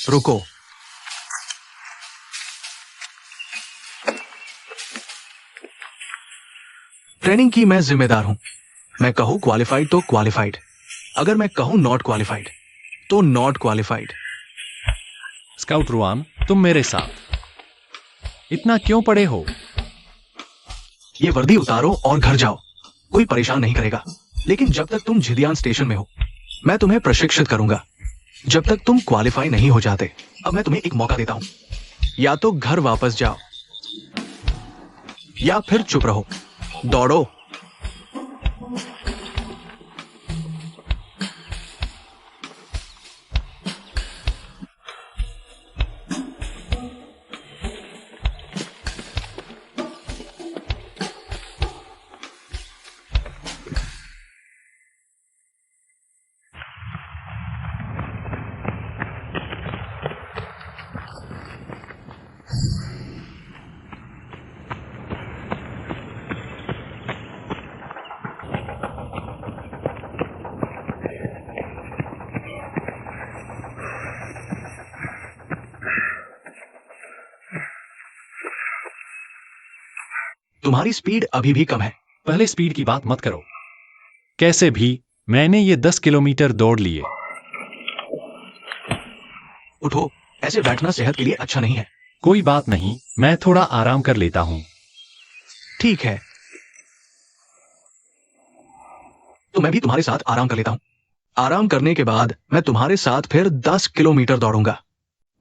रुको। ट्रेनिंग की मैं जिम्मेदार हूं। मैं कहूं क्वालिफाइड तो क्वालिफाइड, अगर मैं कहूं नॉट क्वालिफाइड तो नॉट क्वालिफाइड। स्काउट रुआन, तुम मेरे साथ इतना क्यों पड़े हो? ये वर्दी उतारो और घर जाओ। कोई परेशान नहीं करेगा, लेकिन जब तक तुम झिदियान स्टेशन में हो मैं तुम्हें प्रशिक्षित करूंगा। जब तक तुम क्वालिफाई नहीं हो जाते, अब मैं तुम्हें एक मौका देता हूं। या तो घर वापस जाओ या फिर चुप रहो। दौड़ो। तुम्हारी स्पीड अभी भी कम है। पहले स्पीड की बात मत करो। कैसे भी मैंने ये 10 किलोमीटर दौड़ लिए। उठो, ऐसे बैठना सेहत के लिए अच्छा नहीं है। कोई बात नहीं, मैं थोड़ा आराम कर लेता हूं। ठीक है, तो मैं भी तुम्हारे साथ आराम कर लेता हूं। आराम करने के बाद मैं तुम्हारे साथ फिर 10 किलोमीटर दौड़ूंगा।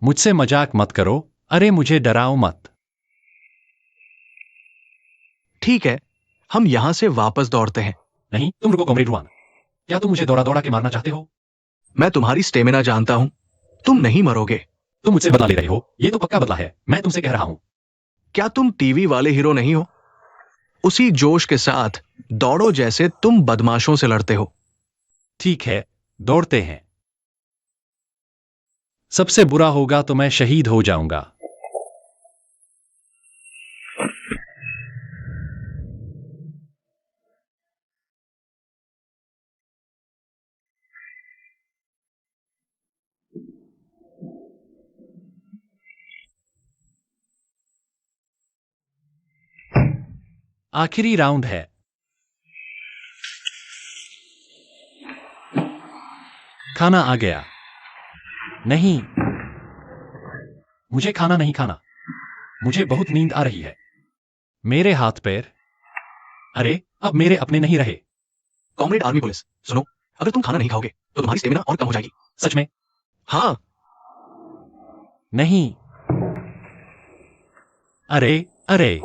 मुझसे मजाक मत करो। अरे मुझे डराओ मत। ठीक है, हम यहां से वापस दौड़ते हैं। नहीं, तुम रुको कॉमरेड रुआन। क्या तुम मुझे दौड़ा दौड़ा के मारना चाहते हो? मैं तुम्हारी स्टेमिना जानता हूं, तुम नहीं मरोगे। तुम मुझसे बदला ले रहे हो। ये तो पक्का बदला है, मैं तुमसे कह रहा हूं। क्या तुम टीवी वाले हीरो नहीं हो? उसी जोश के साथ दौड़ो जैसे तुम बदमाशों से लड़ते हो। ठीक है, दौड़ते हैं। सबसे बुरा होगा तो मैं शहीद हो जाऊंगा। आखिरी राउंड है। खाना आ गया। नहीं, मुझे खाना नहीं खाना। मुझे बहुत नींद आ रही है। मेरे हाथ पैर। अरे, अब मेरे अपने नहीं रहे। कॉमरेड आर्मी पुलिस, सुनो, अगर तुम खाना नहीं खाओगे तो तुम्हारी स्टेमिना और कम हो जाएगी। सच में? हाँ। नहीं। अरे अरे,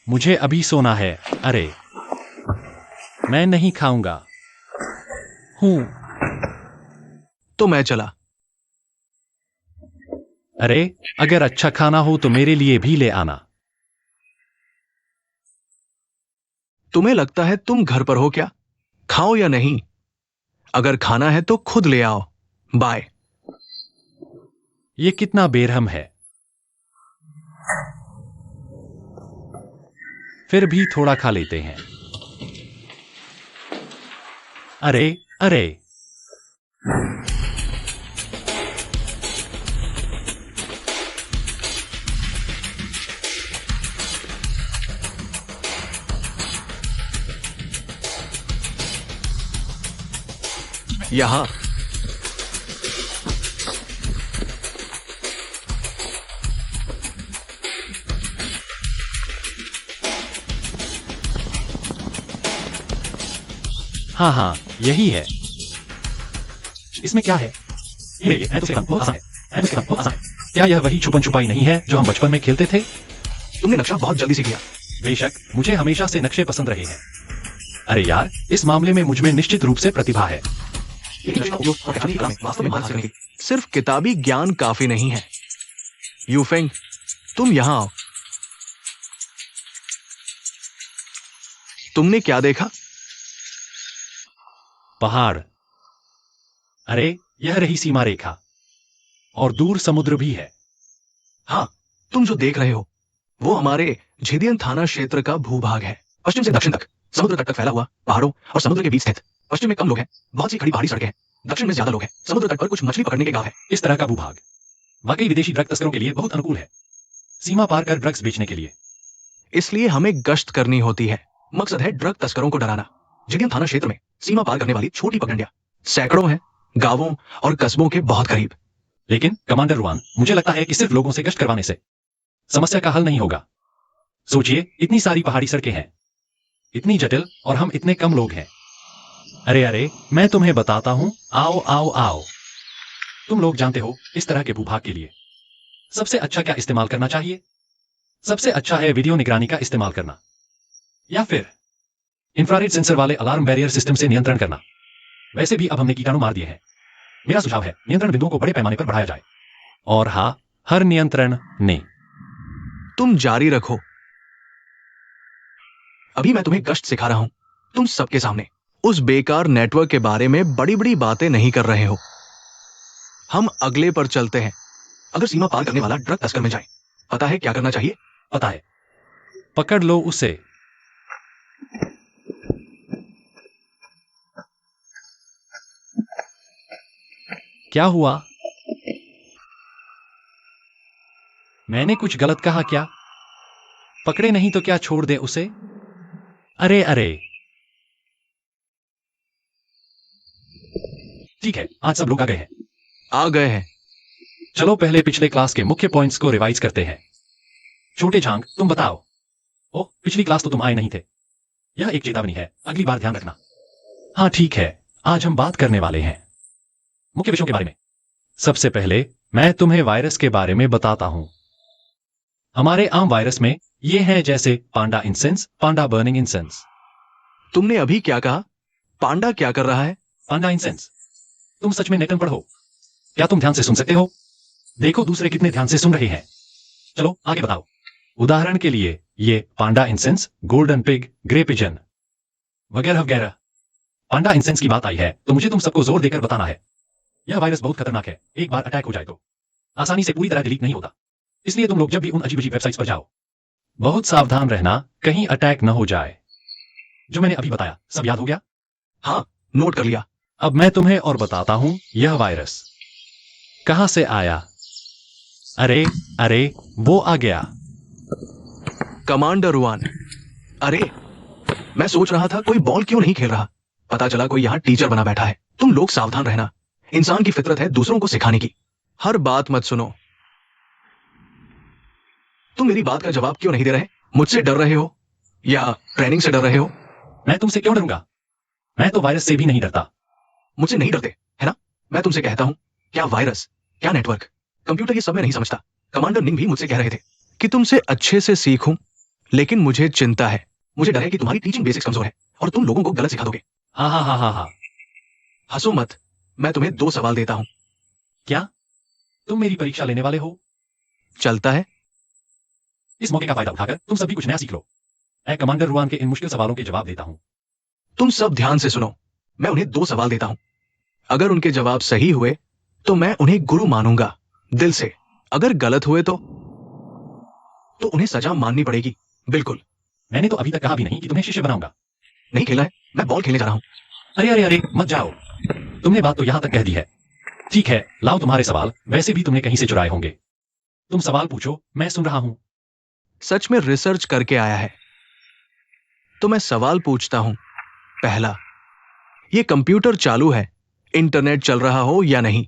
मुझे अभी सोना है। अरे, मैं नहीं खाऊंगा। हूं। तो मैं चला। अरे, अगर अच्छा खाना हो तो मेरे लिए भी ले आना। तुम्हें लगता है तुम घर पर हो क्या? खाओ या नहीं? अगर खाना है तो खुद ले आओ। बाय। ये कितना बेरहम है। फिर भी थोड़ा खा लेते हैं। अरे अरे, यहां। हाँ हाँ, यही है। इसमें क्या है? ये है तो खेलना बहुत आसान है। है तो खेलना बहुत आसान है। क्या यह वही छुपन छुपाई नहीं है जो हम बचपन में खेलते थे? तुमने नक्शा बहुत जल्दी सीख लिया। बेशक, मुझे हमेशा से नक्शे पसंद रहे हैं। अरे यार, इस मामले में मुझ में निश्चित रूप से प्रतिभा है। वास्तव में महारत सीखने की सिर्फ किताबी ज्ञान काफी नहीं है। यूफेंग, तुम यहां आओ। तुमने क्या देखा? पहाड़। अरे, यह रही सीमा रेखा। और दूर समुद्र भी है। हाँ, तुम जो देख रहे हो वो हमारे झिदियन थाना क्षेत्र का भूभाग है। पश्चिम से दक्षिण तक समुद्र तट तक फैला हुआ पहाड़ों और समुद्र के बीच स्थित। पश्चिम में कम लोग हैं, बहुत सी खड़ी पहाड़ी सड़कें हैं दक्षिण में ज्यादा लोग हैं। समुद्र तट पर कुछ मछली पकड़ने के गांव है। इस तरह का भूभाग वाकई विदेशी ड्रग तस्करों के लिए बहुत अनुकूल है, सीमा पार कर ड्रग्स बेचने के लिए। इसलिए हमें गश्त करनी होती है। मकसद है ड्रग तस्करों को डराना। जिडियम थाना क्षेत्र में सीमा पार करने वाली छोटी पगडंडियां सैकड़ों हैं, गांवों और कस्बों के बहुत करीब। लेकिन कमांडर रुआन, मुझे लगता है कि सिर्फ लोगों से गश्त करवाने से समस्या का हल नहीं होगा। सोचिए, इतनी सारी पहाड़ी सड़कें हैं, इतनी जटिल, और हम इतने कम लोग हैं। अरे अरे, मैं तुम्हें बताता हूं। आओ आओ आओ। तुम लोग जानते हो, इस तरह के भूभाग के लिए सबसे अच्छा क्या इस्तेमाल करना चाहिए? सबसे अच्छा है वीडियो निगरानी का इस्तेमाल करना, या फिर इंफ्रारेड सेंसर वाले अलार्म बैरियर सिस्टम से नियंत्रण करना। वैसे भी अब हमने कीटाणु मार दिए हैं। मेरा सुझाव है नियंत्रण बिंदुओं को बड़े पैमाने पर बढ़ाया जाए। और हाँ, हर नियंत्रण ने। तुम जारी रखो। अभी मैं तुम्हें गश्त सिखा रहा हूं, तुम सबके सामने। उस बेकार नेटवर्क के बारे में बड़ी बड़ी बातें नहीं कर रहे हो। हम अगले पर चलते हैं। अगर सीमा पार करने वाला ड्रग तस्कर में जाए, पता है क्या करना चाहिए? पता है। पकड़ लो उसे। क्या हुआ? मैंने कुछ गलत कहा क्या? पकड़े नहीं तो क्या छोड़ दे उसे? अरे अरे। ठीक है, आज सब लोग आ गए हैं। आ गए हैं। चलो पहले पिछले क्लास के मुख्य पॉइंट्स को रिवाइज करते हैं। छोटे झांग, तुम बताओ। ओह, पिछली क्लास तो तुम आए नहीं थे। यह एक चेतावनी है, अगली बार ध्यान रखना। हाँ ठीक है, आज हम बात करने वाले हैं मुख्य विषयों के बारे में। सबसे पहले मैं तुम्हें वायरस के बारे में बताता हूं। हमारे आम वायरस में ये हैं जैसे पांडा इंसेंस, पांडा बर्निंग इंसेंस। तुमने अभी क्या कहा? पांडा क्या कर रहा है? पांडा इंसेंस। तुम सच में नेटन पढ़ो। क्या तुम ध्यान से सुन सकते हो? देखो दूसरे कितने ध्यान से सुन रहे हैं। चलो आगे बताओ। उदाहरण के लिए ये panda incense, golden pig, grey pigeon वगैरह वगैरह। पांडा इंसेंस की बात आई है तो मुझे तुम सबको जोर देकर बताना है। यह वायरस बहुत खतरनाक है। एक बार अटैक हो जाए तो आसानी से पूरी तरह डिलीट नहीं होता। इसलिए तुम लोग जब भी उन अजीब अजीब वेबसाइट्स पर जाओ, बहुत सावधान रहना, कहीं अटैक न हो जाए। जो मैंने अभी बताया सब याद हो गया? हाँ, नोट कर लिया। अब मैं तुम्हें और बताता हूं यह वायरस कहां से आया। अरे अरे, वो आ गया। कमांडर रुआन, अरे मैं सोच रहा था कोई बॉल क्यों नहीं खेल रहा। पता चला कोई यहां टीचर बना बैठा है। तुम लोग सावधान रहना। इंसान की फितरत है दूसरों को सिखाने की। हर बात मत सुनो। तुम मेरी बात का जवाब क्यों नहीं दे रहे? मुझसे डर रहे हो या ट्रेनिंग से डर रहे हो? मैं तुमसे क्यों डरूंगा? मैं तो वायरस से भी नहीं डरता। मुझसे नहीं डरते, है ना? मैं तुमसे कहता हूं, क्या वायरस, क्या नेटवर्क, कंप्यूटर, ये सब मैं नहीं समझता। कमांडर निंग भी मुझसे कह रहे थे कि तुमसे अच्छे से सीखूं, लेकिन मुझे चिंता है। मुझे डर है कि तुम्हारी टीचिंग बेसिक्स कमजोर है और तुम लोगों को गलत सिखा दोगे। हाँ हाँ हाँ हाँ हाँ। हंसो मत। मैं तुम्हें 2 सवाल देता हूं। क्या तुम मेरी परीक्षा लेने वाले हो? चलता है? इस मौके का फायदा उठाकर तुम सभी कुछ नया सीख लो। मैं कमांडर रुआन के इन मुश्किल सवालों के जवाब देता हूं। तुम सब ध्यान से सुनो। मैं उन्हें 2 सवाल देता हूं। अगर उनके जवाब सही हुए तो मैं उन्हें गुरु मानूंगा दिल से। अगर गलत हुए तो उन्हें सजा माननी पड़ेगी। बिल्कुल। मैंने तो अभी तक कहा भी नहीं कि तुम्हें शिष्य बनाऊंगा। नहीं खेलना है, मैं बॉल खेलने जा रहा हूं। अरे अरे अरे, मत जाओ। तुमने बात तो यहां तक कह दी है। ठीक है, लाओ तुम्हारे सवाल। वैसे भी तुमने कहीं से चुराए होंगे। तुम सवाल पूछो, मैं सुन रहा हूं। सच में रिसर्च करके आया है तो मैं सवाल पूछता हूं। पहला, ये कंप्यूटर चालू है, इंटरनेट चल रहा हो या नहीं?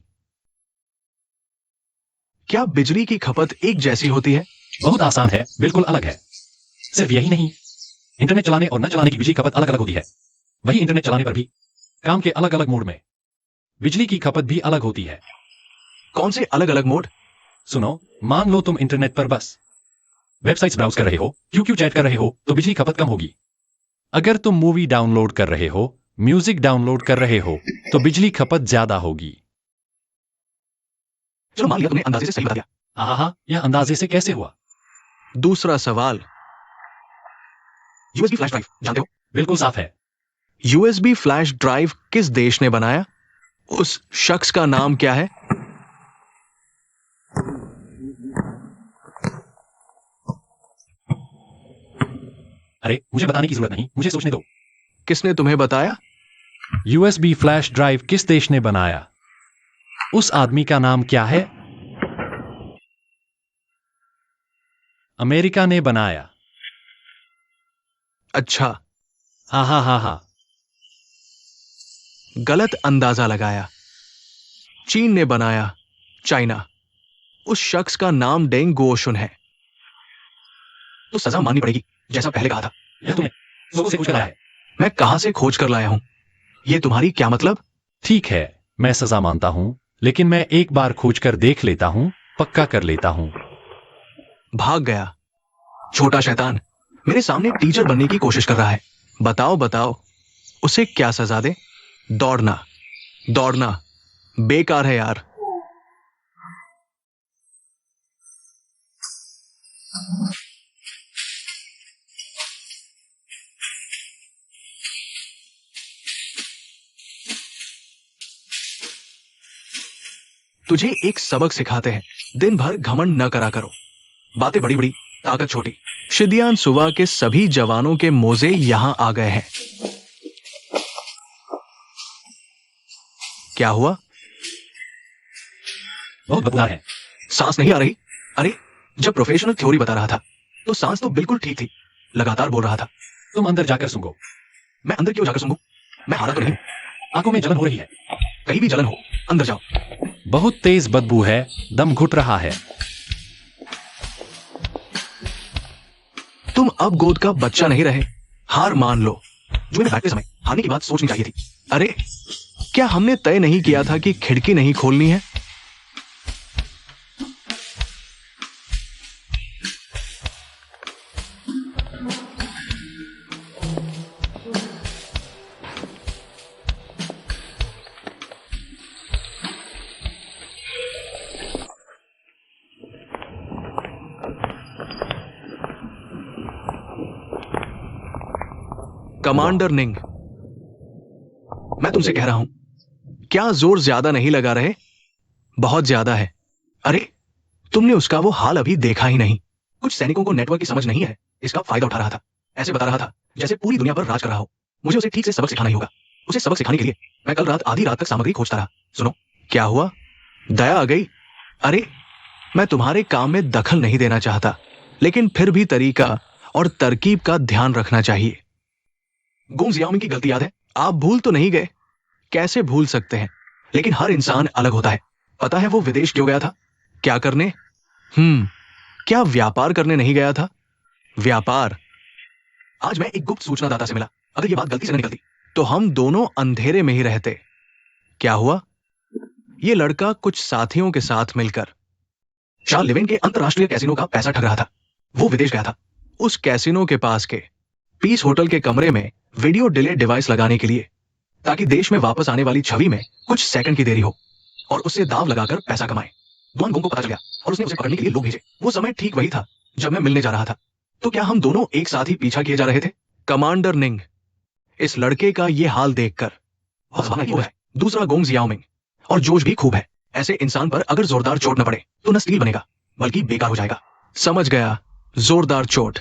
क्या बिजली की खपत एक जैसी होती है? बहुत आसान है, बिल्कुल अलग है। सिर्फ यही नहीं, इंटरनेट चलाने और न चलाने की बिजली खपत अलग अलग होती है। वही इंटरनेट चलाने पर भी काम के अलग अलग मोड में बिजली की खपत भी अलग होती है। कौन से अलग अलग मोड? सुनो, मान लो तुम इंटरनेट पर बस वेबसाइट्स ब्राउज कर रहे हो, क्यू चैट कर रहे हो, तो बिजली खपत कम होगी। अगर तुम मूवी डाउनलोड कर रहे हो, म्यूजिक डाउनलोड कर रहे हो, तो बिजली खपत ज्यादा होगी। चलो मान लिया तुमने अंदाजे से सही बता दिया। हाँ, यह अंदाजे से कैसे हुआ? दूसरा सवाल, यूएसबी फ्लैश ड्राइव जानते हो? बिल्कुल साफ है। यूएसबी फ्लैश ड्राइव किस देश ने बनाया? उस शख्स का नाम क्या है? अरे मुझे बताने की जरूरत नहीं, मुझे सोचने दो। किसने तुम्हें बताया? यूएसबी फ्लैश ड्राइव किस देश ने बनाया? उस आदमी का नाम क्या है? अमेरिका ने बनाया। अच्छा, हा हा हा हा। गलत अंदाजा लगाया। चीन ने बनाया। चाइना। उस शख्स का नाम डेंग गुओशुन है। तो सजा माननी पड़ेगी, जैसा पहले कहा था। यह तुमने लोगों से कुछ कराया है। मैं कहां से खोज कर लाया हूं? ये तुम्हारी क्या मतलब? ठीक है, मैं सजा मानता हूं, लेकिन मैं एक बार खोज कर देख लेता हूं, पक्का कर लेता हूं। भाग गया। छोटा शैतान मेरे सामने टीचर बनने की कोशिश कर रहा है। बताओ बताओ, उसे क्या सजा दे? दौड़ना। दौड़ना बेकार है यार। तुझे एक सबक सिखाते हैं, दिन भर घमंड न करा करो। बातें बड़ी बड़ी, ताकत छोटी। शिदियान सुबह के सभी जवानों के मोजे यहां आ गए हैं। क्या हुआ? बहुत बदबूदार है। सांस नहीं आ रही? अरे, जब प्रोफेशनल थ्योरी बता रहा था तो सांस तो बिल्कुल ठीक थी। लगातार बोल रहा था। तुम अंदर जाकर सूंघो। मैं अंदर क्यों जाकर सूंघूं? मैं हारा तो नहीं। आंखों में जलन हो रही है। कहीं भी जलन हो, अंदर जाओ। बहुत तेज बदबू है, दम घुट रहा है। तुम अब गोद का बच्चा नहीं रहे। हार मान लो। जुए में बैठते समय हारने की बात सोचनी चाहिए थी। अरे, क्या हमने तय नहीं किया था कि खिड़की नहीं खोलनी है? कमांडर निंग, मैं तुमसे कह रहा हूं, क्या जोर ज्यादा नहीं लगा रहे? बहुत ज्यादा है। अरे, तुमने उसका वो हाल अभी देखा ही नहीं। कुछ सैनिकों को नेटवर्क की समझ नहीं है, इसका फायदा उठा रहा था। ऐसे बता रहा था जैसे पूरी दुनिया पर राज कर रहा हो। मुझे उसे ठीक से सबक सिखाना ही होगा। उसे सबक सिखाने के लिए मैं कल रात आधी रात तक सामग्री खोजता रहा। सुनो, क्या हुआ? दया आ गई? अरे, मैं तुम्हारे काम में दखल नहीं देना चाहता, लेकिन फिर भी तरीका और तरकीब का ध्यान रखना चाहिए। गुंग जियाओमिंग की गलती याद है? आप भूल तो नहीं गए? कैसे भूल सकते हैं? लेकिन हर इंसान अलग होता है। पता है वो विदेश क्यों गया था? क्या करने? क्या व्यापार करने नहीं गया था? व्यापार? आज मैं एक गुप्त सूचनादाता से मिला। अगर ये बात गलती से न निकलती तो हम दोनों अंधेरे में ही रहते। क्या हुआ? ये लड़का कुछ साथियों के साथ मिलकर चार्ल लिवेन के अंतरराष्ट्रीय कैसीनो का पैसा ठग रहा था। वो विदेश गया था। उस कैसीनो के पास के पीस होटल के कमरे में वीडियो डिले डिवाइस लगाने के लिए, ताकि देश में वापस आने वाली छवि में कुछ सेकंड की देरी हो और उससे दाव लगाकर पैसा कमाए। डॉन गोंग को पता चल गया और उसने उसे पकड़ने के लिए लोग भेजे। वो समय ठीक वही था जब मैं मिलने जा रहा था। तो क्या हम दोनों एक साथ ही पीछा किए जा रहे थे? कमांडर निंग, इस लड़के का ये हाल देखकर वो है। दूसरा गोंग जियाओमिंग, और जोश भी खूब है। ऐसे इंसान पर अगर जोरदार चोट न पड़े तो न स्टील बनेगा, बल्कि बेकार हो जाएगा। समझ गया, जोरदार चोट,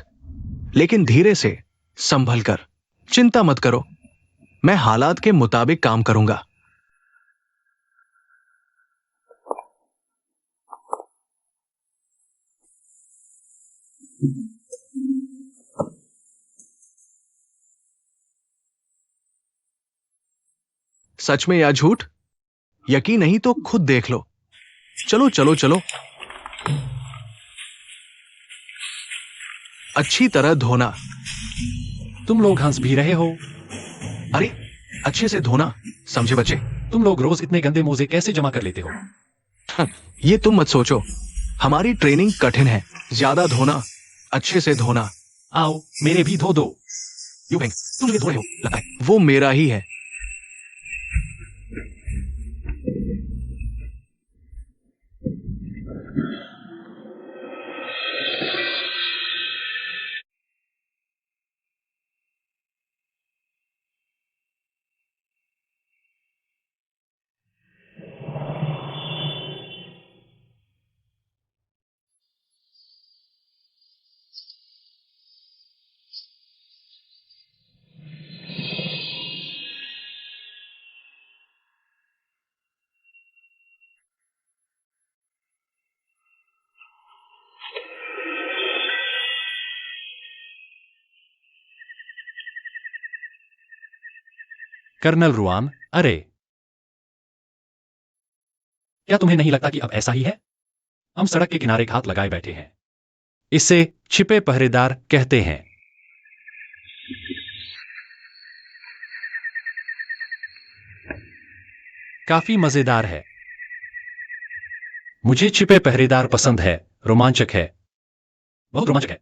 लेकिन धीरे से, संभल कर। चिंता मत करो, मैं हालात के मुताबिक काम करूंगा। सच में या झूठ? यकीन नहीं तो खुद देख लो। चलो चलो चलो। अच्छी तरह धोना। तुम लोग हंस भी रहे हो। अरे, अच्छे से धोना, समझे बच्चे? तुम लोग रोज इतने गंदे मोजे कैसे जमा कर लेते हो? ये तुम मत सोचो। हमारी ट्रेनिंग कठिन है। ज्यादा धोना, अच्छे से धोना। आओ, मेरे भी धो दो। यूपेंग, तुम ये धो रहे हो, लगता है वो मेरा ही है। कर्नल रुआन, अरे क्या तुम्हें नहीं लगता कि अब ऐसा ही है? हम सड़क के किनारे घात लगाए बैठे हैं। इसे छिपे पहरेदार कहते हैं। काफी मजेदार है। मुझे छिपे पहरेदार पसंद है, रोमांचक है। बहुत रोमांचक है।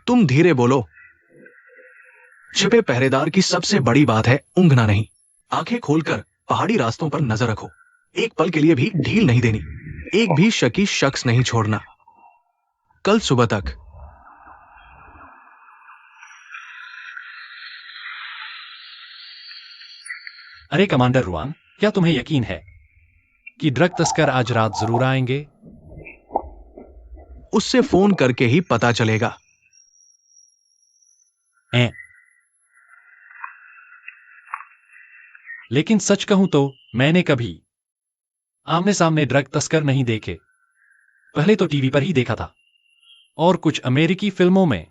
तुम धीरे बोलो। छिपे पहरेदार की सबसे बड़ी बात है ऊँघना नहीं। आंखें खोलकर पहाड़ी रास्तों पर नजर रखो। एक पल के लिए भी ढील नहीं देनी। एक भी शकी शख्स नहीं छोड़ना। कल सुबह तक। अरे कमांडर रुआन, क्या तुम्हें यकीन है कि ड्रग तस्कर आज रात जरूर आएंगे? उससे फोन करके ही पता चलेगा। हैं। लेकिन सच कहूं तो मैंने कभी आमने सामने ड्रग तस्कर नहीं देखे। पहले तो टीवी पर ही देखा था। और कुछ अमेरिकी फिल्मों में।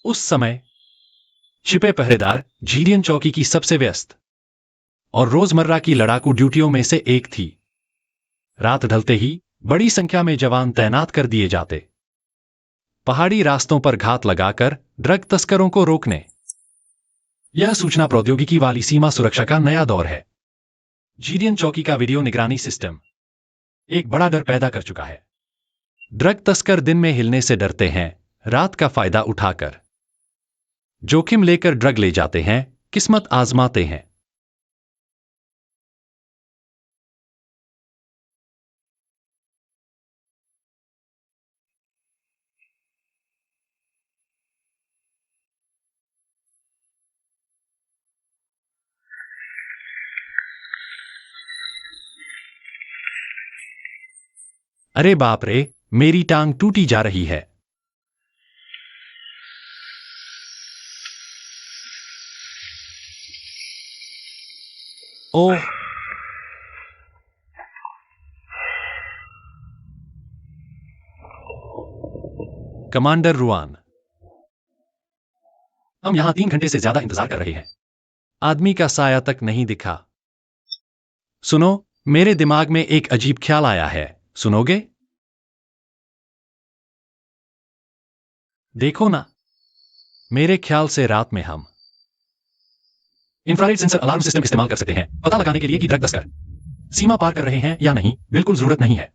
उस समय छिपे पहरेदार जीडियन चौकी की सबसे व्यस्त और रोजमर्रा की लड़ाकू ड्यूटियों में से एक थी। रात ढलते ही बड़ी संख्या में जवान तैनात कर दिए जाते, पहाड़ी रास्तों पर घात लगाकर ड्रग तस्करों को रोकने। यह सूचना प्रौद्योगिकी वाली सीमा सुरक्षा का नया दौर है। जीडियन चौकी का वीडियो निगरानी सिस्टम एक बड़ा डर पैदा कर चुका है। ड्रग तस्कर दिन में हिलने से डरते हैं, रात का फायदा उठाकर जोखिम लेकर ड्रग ले जाते हैं, किस्मत आजमाते हैं। अरे बाप रे, मेरी टांग टूटी जा रही है। ओह, कमांडर रुआन, हम यहां 3 घंटे से ज्यादा इंतजार कर रहे हैं। आदमी का साया तक नहीं दिखा। सुनो, मेरे दिमाग में एक अजीब ख्याल आया है, सुनोगे? देखो ना, मेरे ख्याल से रात में हम इंफ्रारेड सेंसर अलार्म सिस्टम इस्तेमाल कर सकते हैं पता लगाने के लिए कि ड्रग तस्कर सीमा पार कर रहे हैं या नहीं। बिल्कुल जरूरत नहीं है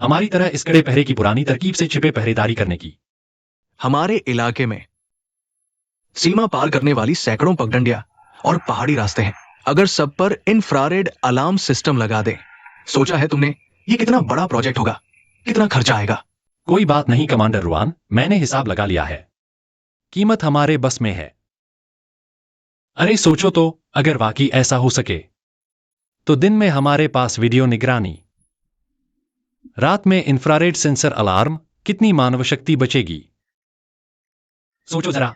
हमारी तरह इस कड़े पहरे की पुरानी तरकीब से छिपे पहरेदारी करने की। हमारे इलाके में सीमा पार करने वाली सैकड़ों पगडंडियां और पहाड़ी रास्ते हैं। अगर सब पर इंफ्रारेड अलार्म सिस्टम लगा दे, सोचा है तुमने ये कितना बड़ा प्रोजेक्ट होगा? कितना खर्चा आएगा? कोई बात नहीं कमांडर रुआन, मैंने हिसाब लगा लिया है। कीमत हमारे बस में है। अरे सोचो तो, अगर वाकई ऐसा हो सके तो दिन में हमारे पास वीडियो निगरानी, रात में इंफ्रारेड सेंसर अलार्म, कितनी मानव शक्ति बचेगी? सोचो जरा।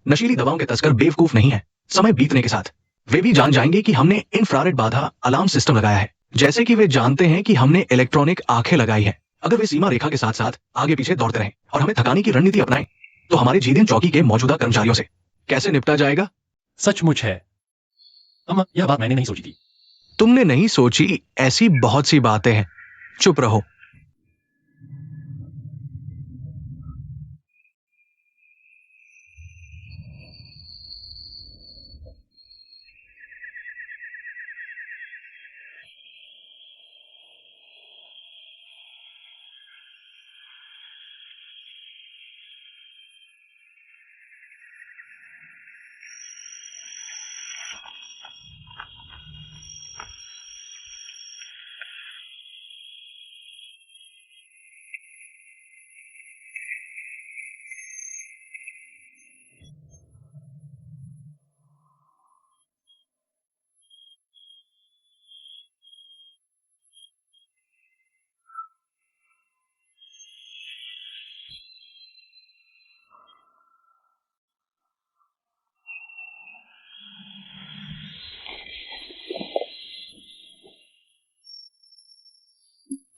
नशीली दवाओं के तस्कर बेवकूफ नहीं है। समय बीतने के साथ वे भी जान जाएंगे कि हमने इंफ्रारेड बाधा अलार्म सिस्टम लगाया है, जैसे कि वे जानते हैं कि हमने इलेक्ट्रॉनिक आंखें लगाई है। अगर वे सीमा रेखा के साथ साथ आगे पीछे दौड़ते रहें और हमें थकाने की रणनीति अपनाएं, तो हमारे जीडियन चौकी के मौजूदा कर्मचारियों से कैसे निपटा जाएगा? सचमुच है। यह बात मैंने नहीं सोची थी। तुमने नहीं सोची, ऐसी बहुत सी बातें हैं। चुप रहो।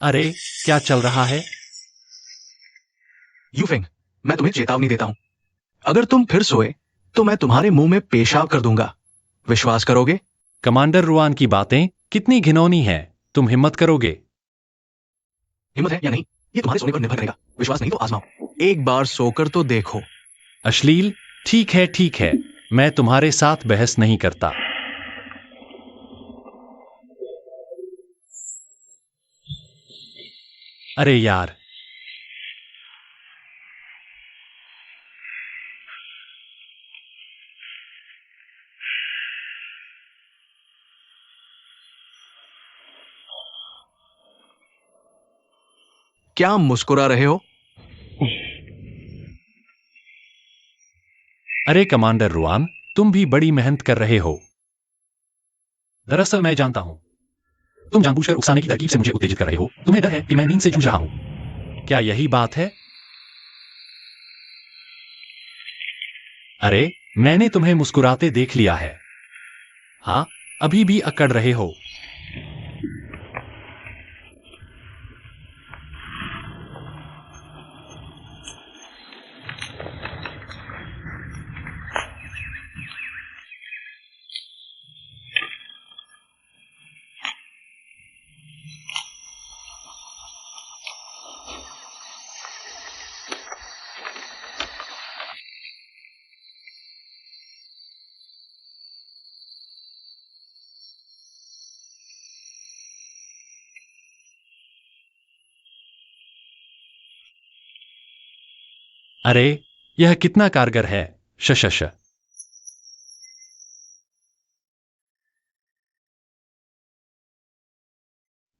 अरे, क्या चल रहा है? यूफेंग, मैं तुम्हें चेतावनी देता हूं। अगर तुम फिर सोए तो मैं तुम्हारे मुंह में पेशाब कर दूंगा। विश्वास करोगे? कमांडर रुआन की बातें कितनी घिनौनी हैं। तुम हिम्मत करोगे? हिम्मत है या नहीं, ये तुम्हारे सोने पर निर्भर करेगा। विश्वास नहीं तो आजमाओ। एक बार सोकर तो देखो। अश्लील। ठीक है, ठीक है। मैं तुम्हारे साथ बहस नहीं करता। अरे यार। क्या मुस्कुरा रहे हो? अरे कमांडर रुआन, तुम भी बड़ी मेहनत कर रहे हो। दरअसल मैं जानता हूं तुम जानबूझकर उकसाने की तरकीब से मुझे उत्तेजित कर रहे हो। तुम्हें डर है कि मैं नींद से जूझ रहा हूं। क्या यही बात है? अरे, मैंने तुम्हें मुस्कुराते देख लिया है। हाँ, अभी भी अकड़ रहे हो। अरे, यह कितना कारगर है। शशश।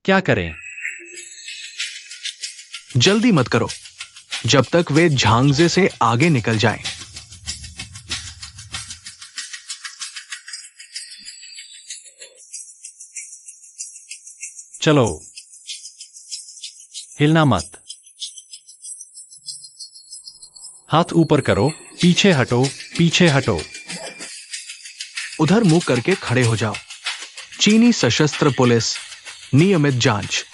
क्या करें? जल्दी मत करो, जब तक वे झांगजे से आगे निकल जाएं। चलो, हिलना मत। हाथ ऊपर करो। पीछे हटो, पीछे हटो। उधर मुंह करके खड़े हो जाओ। चीनी सशस्त्र पुलिस नियमित जांच।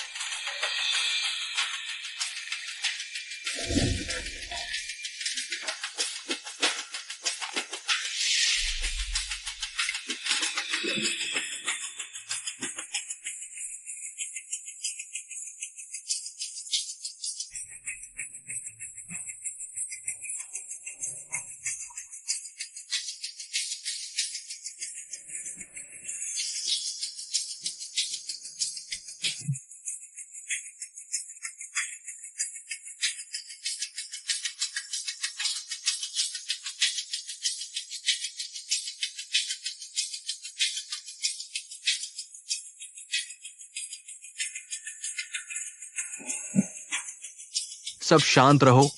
सब शांत रहो,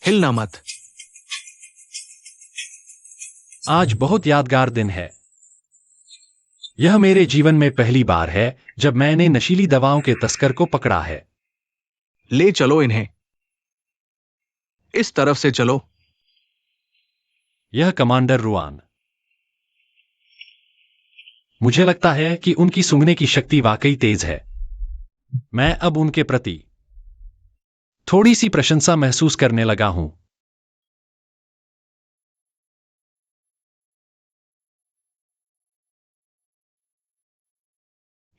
हिलना मत। आज बहुत यादगार दिन है। यह मेरे जीवन में पहली बार है जब मैंने नशीली दवाओं के तस्कर को पकड़ा है। ले चलो इन्हें। इस तरफ से चलो। यह कमांडर रुआन। मुझे लगता है कि उनकी सूंघने की शक्ति वाकई तेज है। मैं अब उनके प्रति थोड़ी सी प्रशंसा महसूस करने लगा हूं।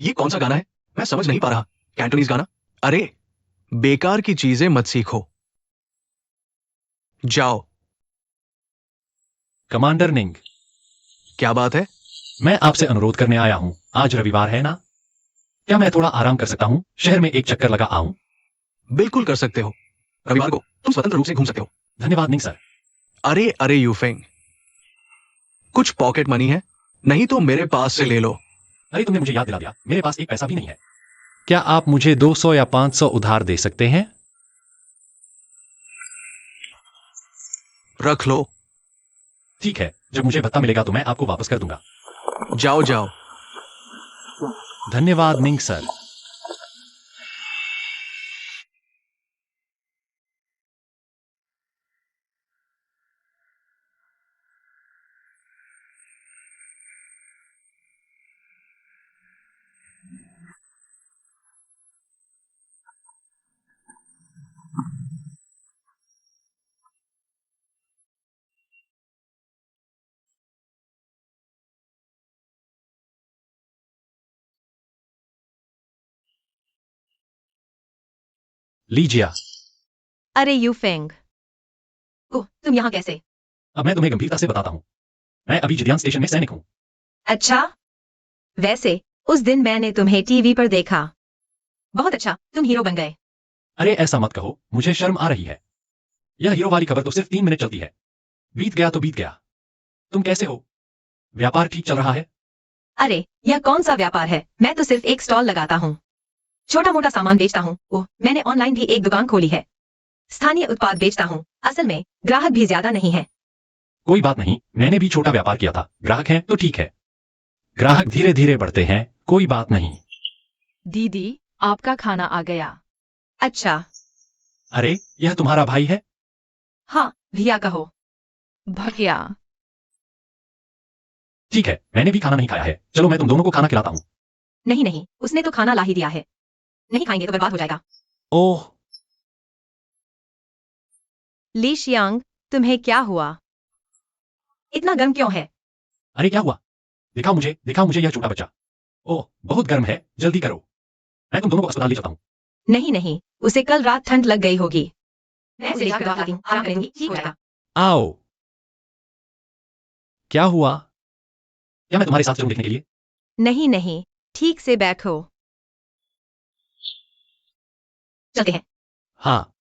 ये कौन सा गाना है? मैं समझ नहीं पा रहा। कैंटोनीज गाना? अरे, बेकार की चीजें मत सीखो। जाओ। कमांडर निंग, क्या बात है? मैं आपसे अनुरोध करने आया हूं। आज रविवार है ना? क्या मैं थोड़ा आराम कर सकता हूं? शहर में एक चक्कर लगा आऊं? बिल्कुल कर सकते हो। रविवार को तुम स्वतंत्र रूप से घूम सकते हो। धन्यवाद निंग सर। अरे अरे यूफेंग, कुछ पॉकेट मनी है? नहीं तो मेरे पास से ले लो। अरे तुमने मुझे याद दिला दिया, मेरे पास एक पैसा भी नहीं है। क्या आप मुझे 200 या 500 उधार दे सकते हैं? रख लो। ठीक है, जब मुझे भत्ता मिलेगा तो मैं आपको वापस कर दूंगा। जाओ जाओ। धन्यवाद निंग सर। लीजिया। अरे यूफेंग, ओह तुम यहाँ कैसे? अब मैं तुम्हें गंभीरता से बताता हूँ। मैं अभी जिदियान स्टेशन में सैनिक हूँ। अच्छा, वैसे उस दिन मैंने तुम्हें टीवी पर देखा। बहुत अच्छा, तुम हीरो बन गए। अरे ऐसा मत कहो, मुझे शर्म आ रही है। यह हीरो वाली खबर तो सिर्फ 3 मिनट चलती है। बीत गया तो बीत गया। तुम कैसे हो? व्यापार ठीक चल रहा है? अरे यह कौन सा व्यापार है? मैं तो सिर्फ एक स्टॉल लगाता हूँ, छोटा मोटा सामान बेचता हूँ। ओह, मैंने ऑनलाइन भी एक दुकान खोली है, स्थानीय उत्पाद बेचता हूँ। असल में ग्राहक भी ज्यादा नहीं है। कोई बात नहीं, मैंने भी छोटा व्यापार किया था। ग्राहक हैं तो ठीक है। ग्राहक धीरे धीरे बढ़ते हैं, कोई बात नहीं। दीदी, आपका खाना आ गया। अच्छा, अरे यह तुम्हारा भाई है? हाँ भैया कहो। भैया, ठीक है, मैंने भी खाना नहीं खाया है। चलो मैं तुम दोनों को खाना खिलाता हूँ। नहीं नहीं, उसने तो खाना ला ही दिया है। नहीं खाएंगे तो बर्बाद हो जाएगा। ओह, ली शियांग, तुम्हें क्या हुआ? इतना गर्म क्यों है? अरे क्या हुआ? दिखाओ मुझे यह छोटा बच्चा। ओह बहुत गर्म है, जल्दी करो। मैं तुम दोनों को अस्पताल ले जाता हूँ। नहीं नहीं, उसे कल रात ठंड लग गई होगी। मैं उसे लेकर दवा लाती हूँ, आराम करेंगी, ठीक हो जाएगा। आओ। क्या हुआ? क्या मैं तुम्हारे साथ चलूं देखने के लिए? नहीं नहीं, ठीक से बैठो। चलते हैं। हाँ।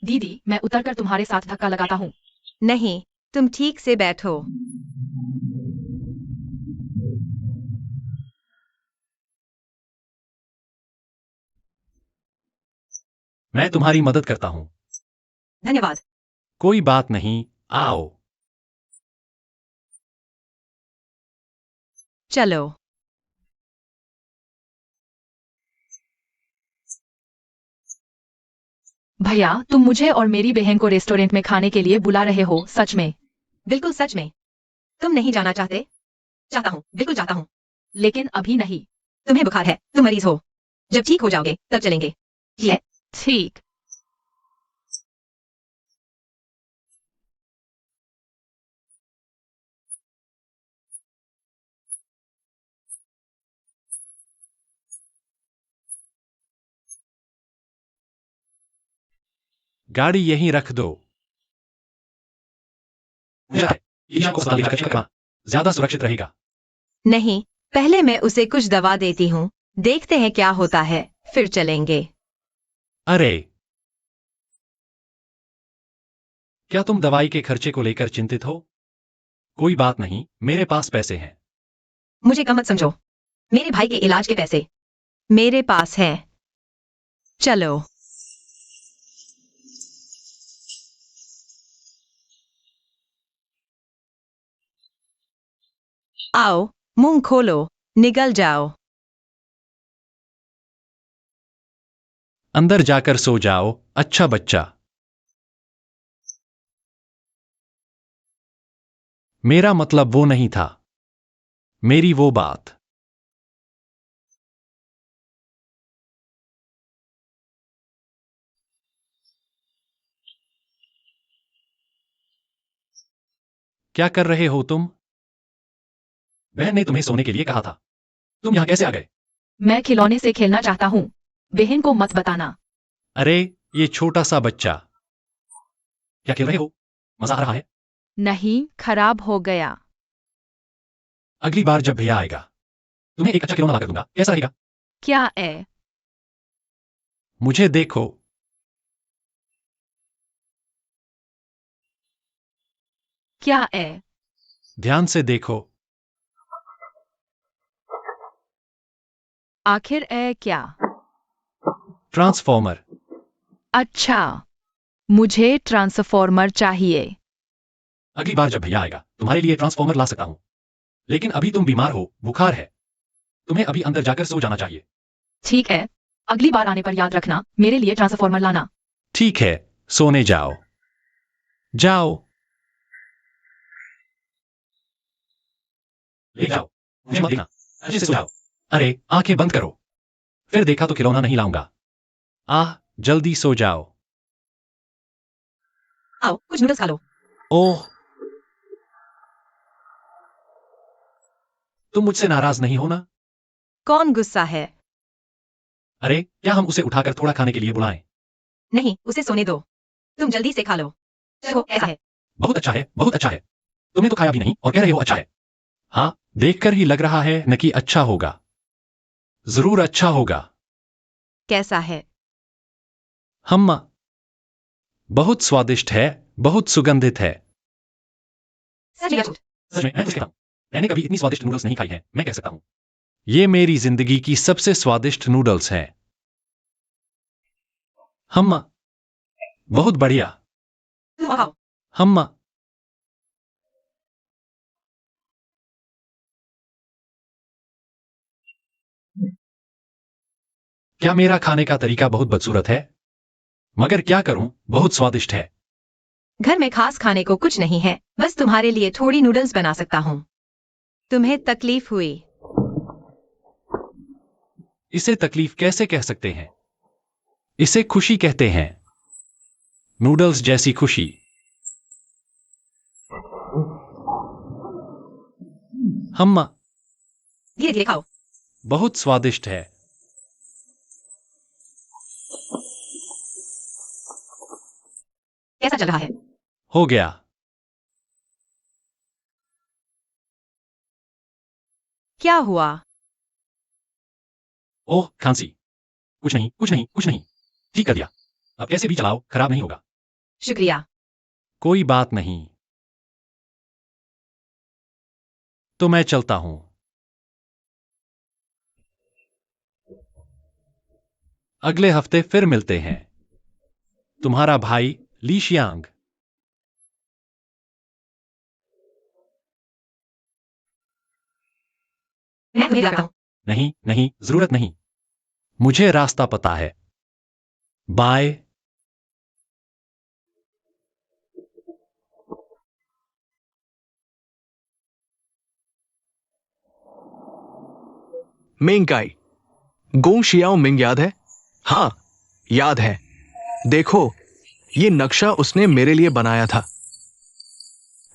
दीदी, मैं उतरकर तुम्हारे साथ धक्का लगाता हूँ। नहीं, तुम ठीक से बैठो। मैं तुम्हारी मदद करता हूँ। धन्यवाद। कोई बात नहीं, आओ। चलो। भैया, तुम मुझे और मेरी बहन को रेस्टोरेंट में खाने के लिए बुला रहे हो, सच में? बिल्कुल सच में। तुम नहीं जाना चाहते? चाहता हूँ, बिल्कुल चाहता हूँ। लेकिन अभी नहीं। तुम्हें बुखार है, तुम मरीज हो। जब ठीक हो जाओगे तब चलेंगे। ठीक है? ठीक। गाड़ी यहीं रख दो। मुझे लगता है ईशा को अस्पताल ले जाकर चेक करना ज्यादा सुरक्षित रहेगा। नहीं, पहले मैं उसे कुछ दवा देती हूँ, देखते हैं क्या होता है, फिर चलेंगे। अरे, क्या तुम दवाई के खर्चे को लेकर चिंतित हो? कोई बात नहीं, मेरे पास पैसे हैं। मुझे कम मत समझो। मेरे भाई के इलाज के पैसे मेरे पास हैं। चलो। आओ, मुंह खोलो, निकल जाओ। अंदर जाकर सो जाओ, अच्छा बच्चा। मेरा मतलब वो नहीं था। मेरी वो बात। क्या कर रहे हो तुम? बहन ने तुम्हें सोने के लिए कहा था। तुम यहाँ कैसे आ गए? मैं खिलौने से खेलना चाहता हूँ। बहन को मत बताना। अरे, ये छोटा सा बच्चा। क्या खेल रहे हो? मजा आ रहा है? नहीं, खराब हो गया। अगली बार जब भैया आएगा तुम्हें एक अच्छा खिलौना लाकर दूंगा, कैसा रहेगा? क्या है? मुझे देखो। क्या है? ध्यान से देखो। आखिर है क्या? ट्रांसफॉर्मर। अच्छा, मुझे ट्रांसफॉर्मर चाहिए। अगली बार जब भैया आएगा तुम्हारे लिए ट्रांसफॉर्मर ला सकता हूँ। लेकिन अभी तुम बीमार हो, बुखार है। तुम्हें अभी अंदर जाकर सो जाना चाहिए। ठीक है, अगली बार आने पर याद रखना मेरे लिए ट्रांसफॉर्मर लाना। ठीक है, सोने जाओ। जाओ। ले जाओ, मुझे मत देखना, अच्छे से सो जाओ। अरे आंखें बंद करो। फिर देखा तो खिलौना नहीं लाऊंगा। आह, जल्दी सो जाओ। आओ कुछ नूडल्स खा लो। ओह, तुम मुझसे नाराज नहीं हो ना? कौन गुस्सा है? अरे क्या हम उसे उठाकर थोड़ा खाने के लिए बुलाएं? नहीं, उसे सोने दो। तुम जल्दी से खा लो। चलो ऐसा है। बहुत अच्छा है, बहुत अच्छा है। तुमने तो खाया भी नहीं और कह रहे हो अच्छा है। हाँ, देखकर ही लग रहा है न कि अच्छा होगा। जरूर अच्छा होगा। कैसा है? हम्मा, बहुत स्वादिष्ट है, बहुत सुगंधित है। सच या झूठ? सच में मैं कुछ कहता हूँ, मैंने कभी इतनी स्वादिष्ट नूडल्स नहीं खाई है, मैं कह सकता हूँ। ये मेरी जिंदगी की सबसे स्वादिष्ट नूडल्स हैं। हम्मा, बहुत बढ़िया। तुम और खाओ। हम्मा, क्या मेरा खाने का तरीका बहुत बदसूरत है? मगर क्या करूं, बहुत स्वादिष्ट है। घर में खास खाने को कुछ नहीं है, बस तुम्हारे लिए थोड़ी नूडल्स बना सकता हूँ। तुम्हें तकलीफ हुई? इसे तकलीफ कैसे कह सकते हैं? इसे खुशी कहते हैं। नूडल्स जैसी खुशी। हम्मा, धीरे धीरे खाओ। बहुत स्वादिष्ट है। कैसा चल रहा है? हो गया। क्या हुआ? ओह खांसी। कुछ नहीं, कुछ नहीं, कुछ नहीं। ठीक कर दिया। अब कैसे भी चलाओ, खराब नहीं होगा। शुक्रिया। कोई बात नहीं। तो मैं चलता हूं। अगले हफ्ते फिर मिलते हैं। तुम्हारा भाई ली शियांग। मैं तुम्हें लाता हूँ। नहीं, नहीं, जरूरत नहीं। मुझे रास्ता पता है। बाय। मेंगकाई, गोंग शियाओ मिंग याद है? हाँ, याद है। देखो, ये नक्शा उसने मेरे लिए बनाया था।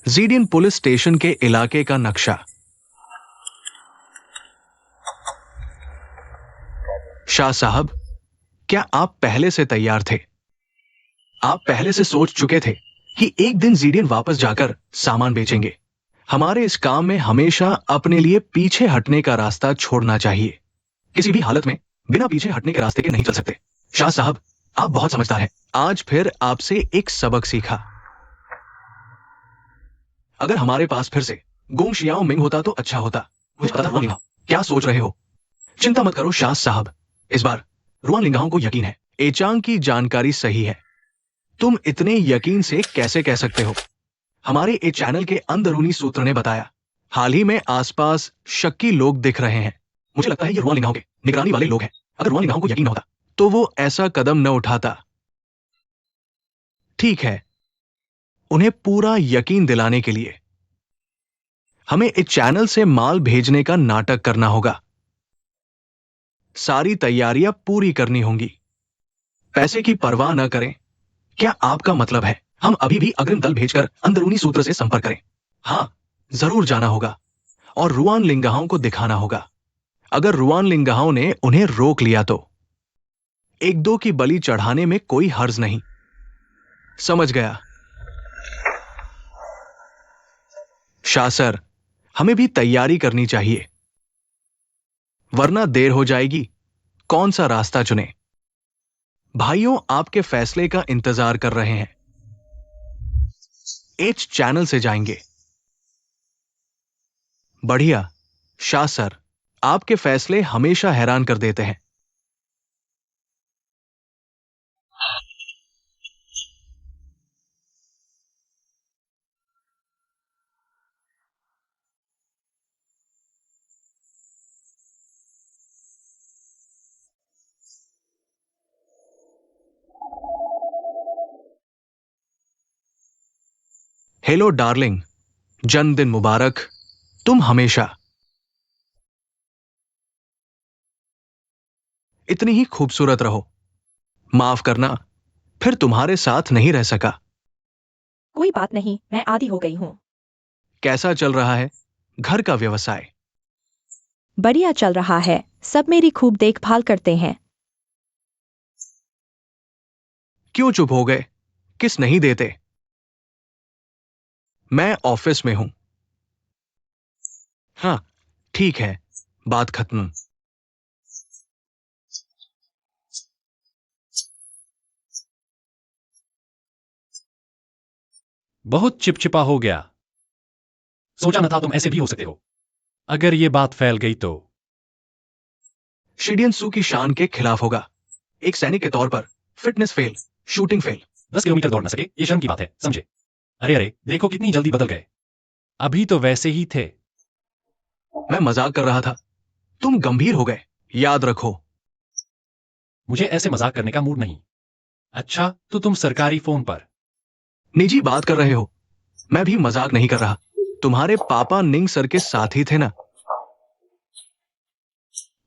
जीडियन पुलिस स्टेशन के इलाके का नक्शा। शाह साहब, क्या आप पहले से तैयार थे? आप पहले से सोच चुके थे कि एक दिन जीडियन वापस जाकर सामान बेचेंगे। हमारे इस काम में हमेशा अपने लिए पीछे हटने का रास्ता छोड़ना चाहिए। किसी भी हालत में बिना पीछे हटने के रास्ते के नहीं चल सकते। शाह साहब, आप बहुत समझदार हैं। आज फिर आपसे एक सबक सीखा। अगर हमारे पास फिर से गोंग शियाओ मिंग होता तो अच्छा होता। मुझे पता नहीं क्या सोच रहे हो। चिंता मत करो शाह साहब, इस बार रुआन लिंगाओं को यकीन है एचांग की जानकारी सही है। तुम इतने यकीन से कैसे कह सकते हो? हमारे ए चैनल के अंदरूनी सूत्र ने बताया, हाल ही में आसपास शक्की लोग दिख रहे हैं। मुझे लगता है ये रुआन लिंगाओं के निगरानी वाले लोग हैं। अगर रुआन लिंगाओं को यकीन न होता तो वो ऐसा कदम न उठाता। ठीक है, उन्हें पूरा यकीन दिलाने के लिए हमें इस चैनल से माल भेजने का नाटक करना होगा। सारी तैयारियां पूरी करनी होंगी। पैसे की परवाह न करें। क्या आपका मतलब है हम अभी भी अग्रिम दल भेजकर अंदरूनी सूत्र से संपर्क करें? हां, जरूर जाना होगा और रुआन लिंगाओं को दिखाना होगा। अगर रुआन लिंगाओं ने उन्हें रोक लिया तो एक दो की बलि चढ़ाने में कोई हर्ज नहीं। समझ गया। शाह सर, हमें भी तैयारी करनी चाहिए, वरना देर हो जाएगी। कौन सा रास्ता चुने? भाइयों, आपके फैसले का इंतजार कर रहे हैं। एच चैनल से जाएंगे। बढ़िया। शाह सर, आपके फैसले हमेशा हैरान कर देते हैं। हेलो डार्लिंग, जन्मदिन मुबारक। तुम हमेशा इतनी ही खूबसूरत रहो। माफ करना, फिर तुम्हारे साथ नहीं रह सका। कोई बात नहीं, मैं आदी हो गई हूँ। कैसा चल रहा है घर का व्यवसाय? बढ़िया चल रहा है, सब मेरी खूब देखभाल करते हैं। क्यों चुप हो गए? किस नहीं देते? मैं ऑफिस में हूं। हाँ, ठीक है, बात खत्म। बहुत चिपचिपा हो गया। सोचा न था तुम ऐसे भी हो सकते हो। अगर ये बात फैल गई तो शिडियन सू की शान के खिलाफ होगा। एक सैनिक के तौर पर fitness fail, shooting fail. 10 kilometre दौड़ न सके, ये शर्म की बात है, समझे? अरे अरे, देखो कितनी जल्दी बदल गए। अभी तो वैसे ही थे। मैं मजाक कर रहा था, तुम गंभीर हो गए। याद रखो। मुझे ऐसे मजाक करने का मूड नहीं। अच्छा, तो तुम सरकारी फोन पर। निजी बात कर रहे हो। मैं भी मजाक नहीं कर रहा। तुम्हारे पापा निंग सर के साथी थे ना?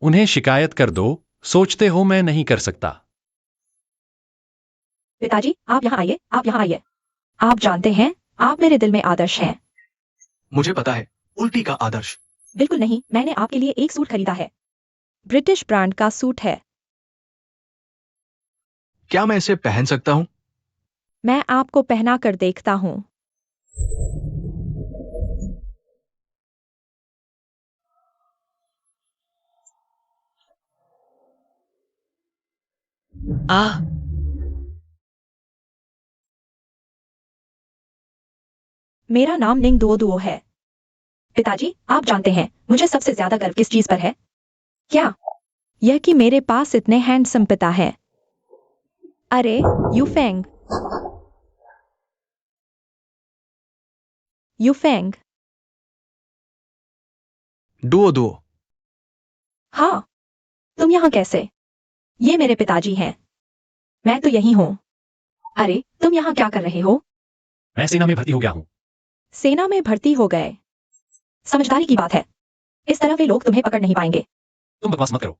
उन्हें शिकायत कर दो। सोचते हो मैं नहीं कर सकता? पिताजी, आप यहाँ आइए, आप यहाँ आइए। आप जानते हैं, आप मेरे दिल में आदर्श हैं। मुझे पता है, उल्टी का आदर्श। बिल्कुल नहीं, मैंने आपके लिए एक सूट खरीदा है। ब्रिटिश ब्रांड का सूट है। क्या मैं इसे पहन सकता हूं? मैं आपको पहना कर देखता हूँ। आह, मेरा नाम निंग दुओ दुओ है। पिताजी, आप जानते हैं, मुझे सबसे ज्यादा गर्व किस चीज पर है? क्या? यह कि मेरे पास इतने हैंडसम पिता हैं। अरे, यूफेंग। यूफेंग। डुओ दुओ। हाँ, तुम यहाँ कैसे? ये मेरे पिताजी हैं। मैं तो यही हूँ। अरे, तुम यहाँ क्या कर रहे हो? मैं सेना में भर्ती हो गया हूं। सेना में भर्ती हो गए? समझदारी की बात है। इस तरह वे लोग तुम्हें पकड़ नहीं पाएंगे। तुम बकवास मत करो।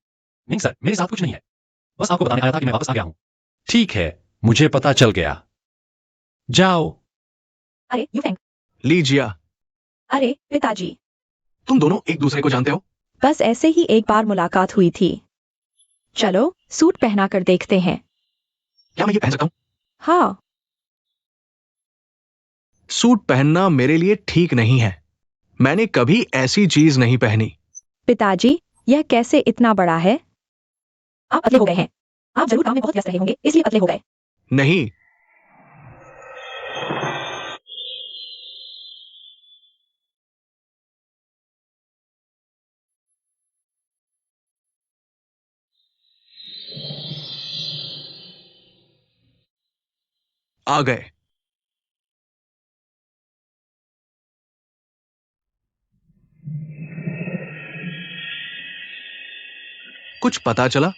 नहीं सर, मेरे साथ कुछ नहीं है। बस आपको बताने आया था कि मैं वापस आ गया हूं। ठीक है, मुझे पता चल गया। जाओ। अरे, यूफेंग। लीजिया, अरे, पिताजी। तुम दोनों एक दूसरे को जानते हो? बस ऐसे ही एक बार मुलाकात हुई थी। चलो, सूट पहना कर देखते हैं। क्या मैं ये पहन सकता हूं? हाँ। सूट पहनना मेरे लिए ठीक नहीं है। मैंने कभी ऐसी चीज नहीं पहनी। पिताजी, यह कैसे इतना बड़ा है? आप पतले हो गए हैं। आप जरूर काम में बहुत व्यस्त रहे होंगे, इसलिए पतले हो गए। नहीं, आ गए। कुछ पता चला?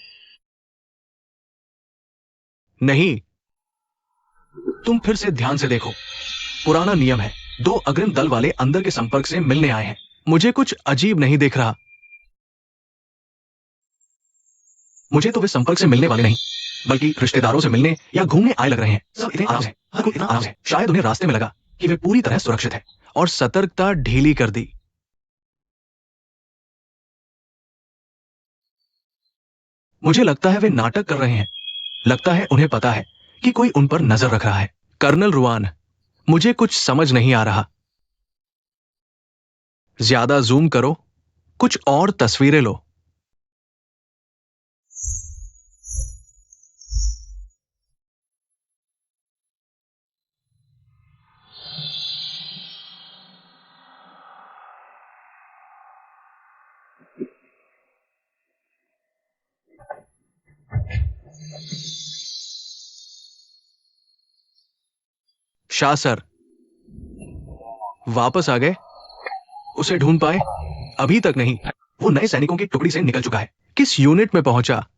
नहीं। तुम फिर से ध्यान से देखो। पुराना नियम है, दो अग्रिम दल वाले अंदर के संपर्क से मिलने आए हैं। मुझे कुछ अजीब नहीं दिख रहा। मुझे तो वे संपर्क से मिलने वाले नहीं, बल्कि रिश्तेदारों से मिलने या घूमने आए लग रहे हैं। सब इतने आराम से, हर कोई इतना आराम से। शायद उन्हें रास्ते में लगा कि वे पूरी तरह सुरक्षित है और सतर्कता ढीली कर दी। मुझे लगता है वे नाटक कर रहे हैं। लगता है उन्हें पता है कि कोई उन पर नजर रख रहा है। कर्नल रुआन, मुझे कुछ समझ नहीं आ रहा। ज्यादा जूम करो, कुछ और तस्वीरें लो। शाह सर वापस आ गए? उसे ढूंढ पाए? अभी तक नहीं। वो नए सैनिकों की टुकड़ी से निकल चुका है। किस यूनिट में पहुंचा?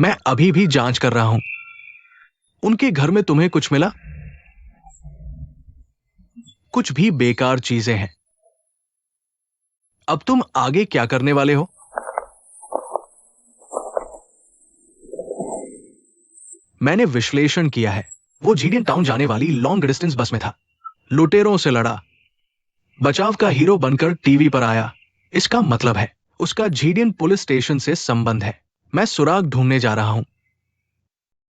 मैं अभी भी जांच कर रहा हूं। उनके घर में तुम्हें कुछ मिला? कुछ भी बेकार चीजें हैं। अब तुम आगे क्या करने वाले हो? मैंने विश्लेषण किया है। वो जीडियन टाउन जाने वाली लॉन्ग डिस्टेंस बस में था। लुटेरों से लड़ा, बचाव का हीरो बनकर टीवी पर आया। इसका मतलब है उसका जीडियन पुलिस स्टेशन से संबंध है। मैं सुराग ढूंढने जा रहा हूं।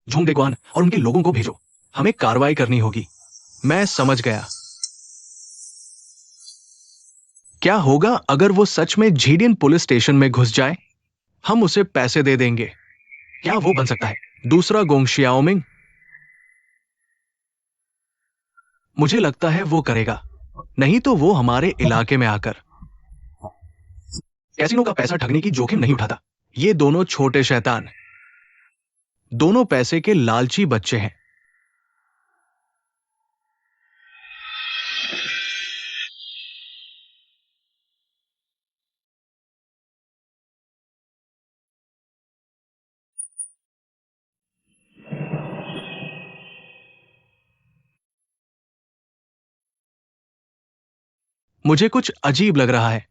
झुंगडेगवान और उनके लोगों को भेजो, हमें कार्रवाई करनी होगी। मैं समझ गया। क्या होगा अगर वो सच में जीडियन पुलिस स्टेशन में घुस जाए? हम उसे पैसे दे देंगे। क्या वो बन सकता है दूसरा गोंग शियाओमिंग? मुझे लगता है वो करेगा। नहीं तो वो हमारे इलाके में आकर कैसीनो का पैसा ठगने की जोखिम नहीं उठाता। ये दोनों छोटे शैतान, दोनों पैसे के लालची बच्चे हैं। मुझे कुछ अजीब लग रहा है।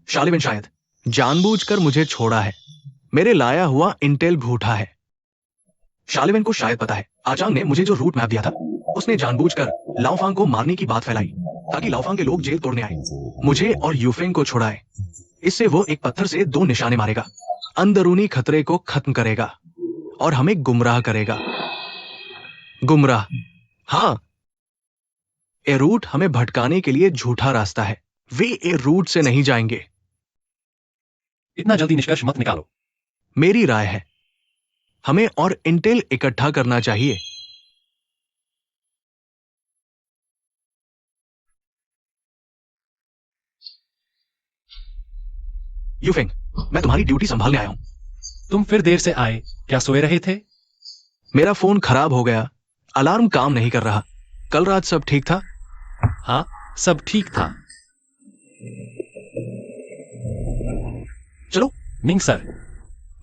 शालिवन शायद जानबूझकर मुझे छोड़ा है। मेरे लाया हुआ इंटेल झूठा है। शालिवन को शायद पता है आचांग ने मुझे जो रूट मैप दिया था, उसने जानबूझकर लाओफांग को मारने की बात फैलाई ताकि लाओफांग के लोग जेल तोड़ने आए, मुझे और यूफेंग को छुड़ाए। इससे वो एक पत्थर से 2 निशाने मारेगा, अंदरूनी खतरे को खत्म करेगा और हमें गुमराह करेगा। गुमराह? हाँ, ए रूट हमें भटकाने के लिए झूठा रास्ता है। वे ए रूट से नहीं जाएंगे। इतना जल्दी निष्कर्ष मत निकालो। मेरी राय है हमें और इंटेल इकट्ठा करना चाहिए। यूफेंग, मैं तुम्हारी ड्यूटी संभालने आया हूं। तुम फिर देर से आए, क्या सोए रहे थे? मेरा फोन खराब हो गया, अलार्म काम नहीं कर रहा। कल रात सब ठीक था? हाँ, सब ठीक था। चलो। निंग सर।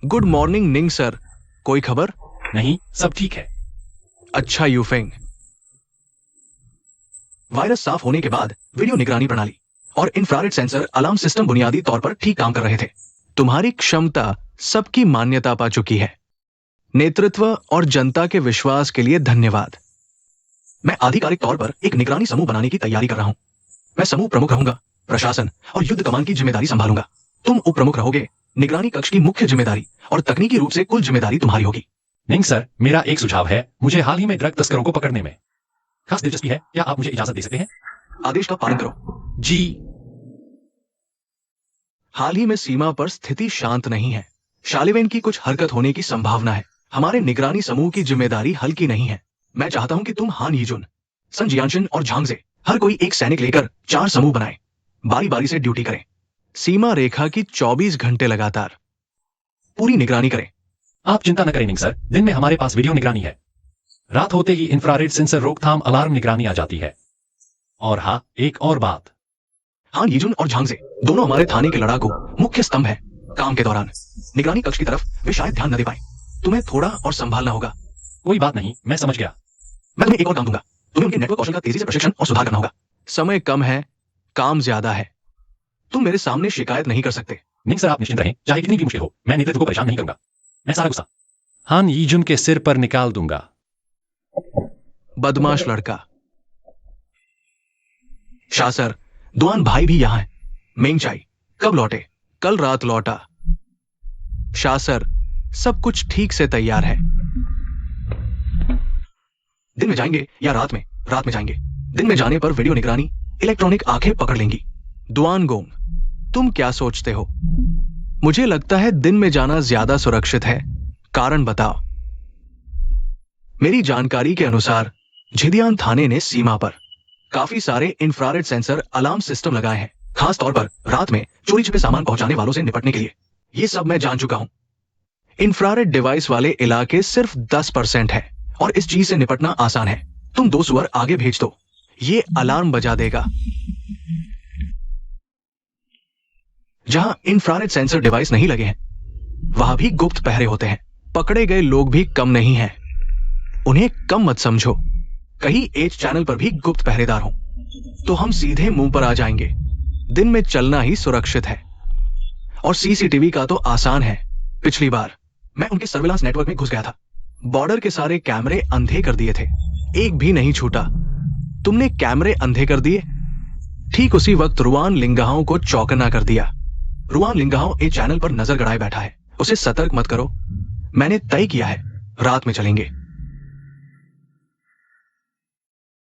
गुड मॉर्निंग निंग सर। कोई खबर? नहीं, सब ठीक है। अच्छा यूफेंग। वायरस साफ होने के बाद वीडियो निगरानी प्रणाली और इंफ्रारेड सेंसर अलार्म सिस्टम बुनियादी तौर पर ठीक काम कर रहे थे। तुम्हारी क्षमता सबकी मान्यता पा चुकी है। नेतृत्व और जनता के विश्वास के लिए धन्यवाद। मैं आधिकारिक तौर पर एक निगरानी समूह बनाने की तैयारी कर रहा हूं। मैं समूह प्रमुख रहूंगा, प्रशासन और युद्ध कमान की जिम्मेदारी संभालूंगा। तुम उप प्रमुख रहोगे। निगरानी कक्ष की मुख्य जिम्मेदारी और तकनीकी रूप से कुल जिम्मेदारी तुम्हारी होगी। निंग सर, मेरा एक सुझाव है। मुझे हाल ही में ड्रग तस्करों को पकड़ने में खास दिलचस्पी है। क्या आप मुझे इजाजत दे सकते हैं? आदेश का पालन करो। जी। हाल ही में सीमा पर स्थिति शांत नहीं है। शालिवेन की कुछ हरकत होने की संभावना है। हमारे निगरानी समूह की जिम्मेदारी हल्की नहीं है। मैं चाहता हूं कि तुम हान यीजुन, सन जियानशिन और झांगजे हर कोई एक सैनिक लेकर 4 समूह बनाए, बारी बारी से ड्यूटी करें। सीमा रेखा की 24 घंटे लगातार पूरी निगरानी करें। आप चिंता न करें निंग सर, दिन में हमारे पास वीडियो निगरानी है। रात होते ही इंफ्रारेड सेंसर रोकथाम अलार्म निगरानी आ जाती है। और हाँ, एक और बात। हान यीजुन और झांगजे दोनों हमारे थाने के लड़ाकू मुख्य स्तंभ है। काम के दौरान निगरानी कक्ष की तरफ वे शायद ध्यान न दे पाए। तुम्हें थोड़ा और संभालना होगा। कोई बात नहीं, मैं समझ गया। मैं तुम्हें एक और काम दूंगा। तुम्हें उनके नेटवर्क कौशल का तेजी से प्रशिक्षण और सुधार करना होगा। समय कम है, काम ज्यादा है। तुम मेरे सामने शिकायत नहीं कर सकते। निंग सर, आप निश्चिंत रहें, चाहे कितनी भी मुश्किल हो, मैं नेतृत्व को परेशान नहीं करूंगा। मैं सारा गुस्सा हान यीजुन के सिर पर निकाल दूंगा। बदमाश लड़का। शाह सर, दुआन भाई भी यहां है। मेंगचाई कब लौटे? कल रात लौटा। शाह सर, सब कुछ ठीक से तैयार है। दिन में जाएंगे या रात में? रात में जाएंगे। दिन में जाने पर वीडियो निगरानी इलेक्ट्रॉनिक आंखें पकड़ लेंगी। दुआन गोंग, तुम क्या सोचते हो? मुझे लगता है दिन में जाना ज्यादा सुरक्षित है। कारण बताओ। मेरी जानकारी के अनुसार झिदियान थाने ने सीमा पर काफी सारे इंफ्रारेड सेंसर अलार्म सिस्टम लगाए हैं, खास तौर पर रात में चोरी छिपे सामान पहुंचाने वालों से निपटने के लिए। ये सब मैं जान चुका हूं। इंफ्रारेड डिवाइस वाले इलाके सिर्फ 10% है और इस चीज से निपटना आसान है। तुम 2 सुअर आगे भेज दो, ये अलार्म बजा देगा। जहां इंफ्रारेड सेंसर डिवाइस नहीं लगे हैं, वहां भी गुप्त पहरे होते हैं। पकड़े गए लोग भी कम नहीं हैं। उन्हें कम मत समझो। कहीं एच चैनल पर भी गुप्त पहरेदार हों। तो हम सीधे मुंह पर आ जाएंगे। दिन में चलना ही सुरक्षित है। और सीसीटीवी का तो आसान है। पिछली बार मैं उनके सर्विलांस नेटवर्क में घुस गया था। बॉर्डर के सारे कैमरे अंधे कर दिए थे, एक भी नहीं छूटा। तुमने कैमरे अंधे कर दिए। ठीक उसी वक्त रुआन लिंगाओं को चौकन्ना कर दिया। रुआन लिंगाओ ए चैनल पर नजर गड़ाए बैठा है, उसे सतर्क मत करो। मैंने तय किया है, रात में चलेंगे।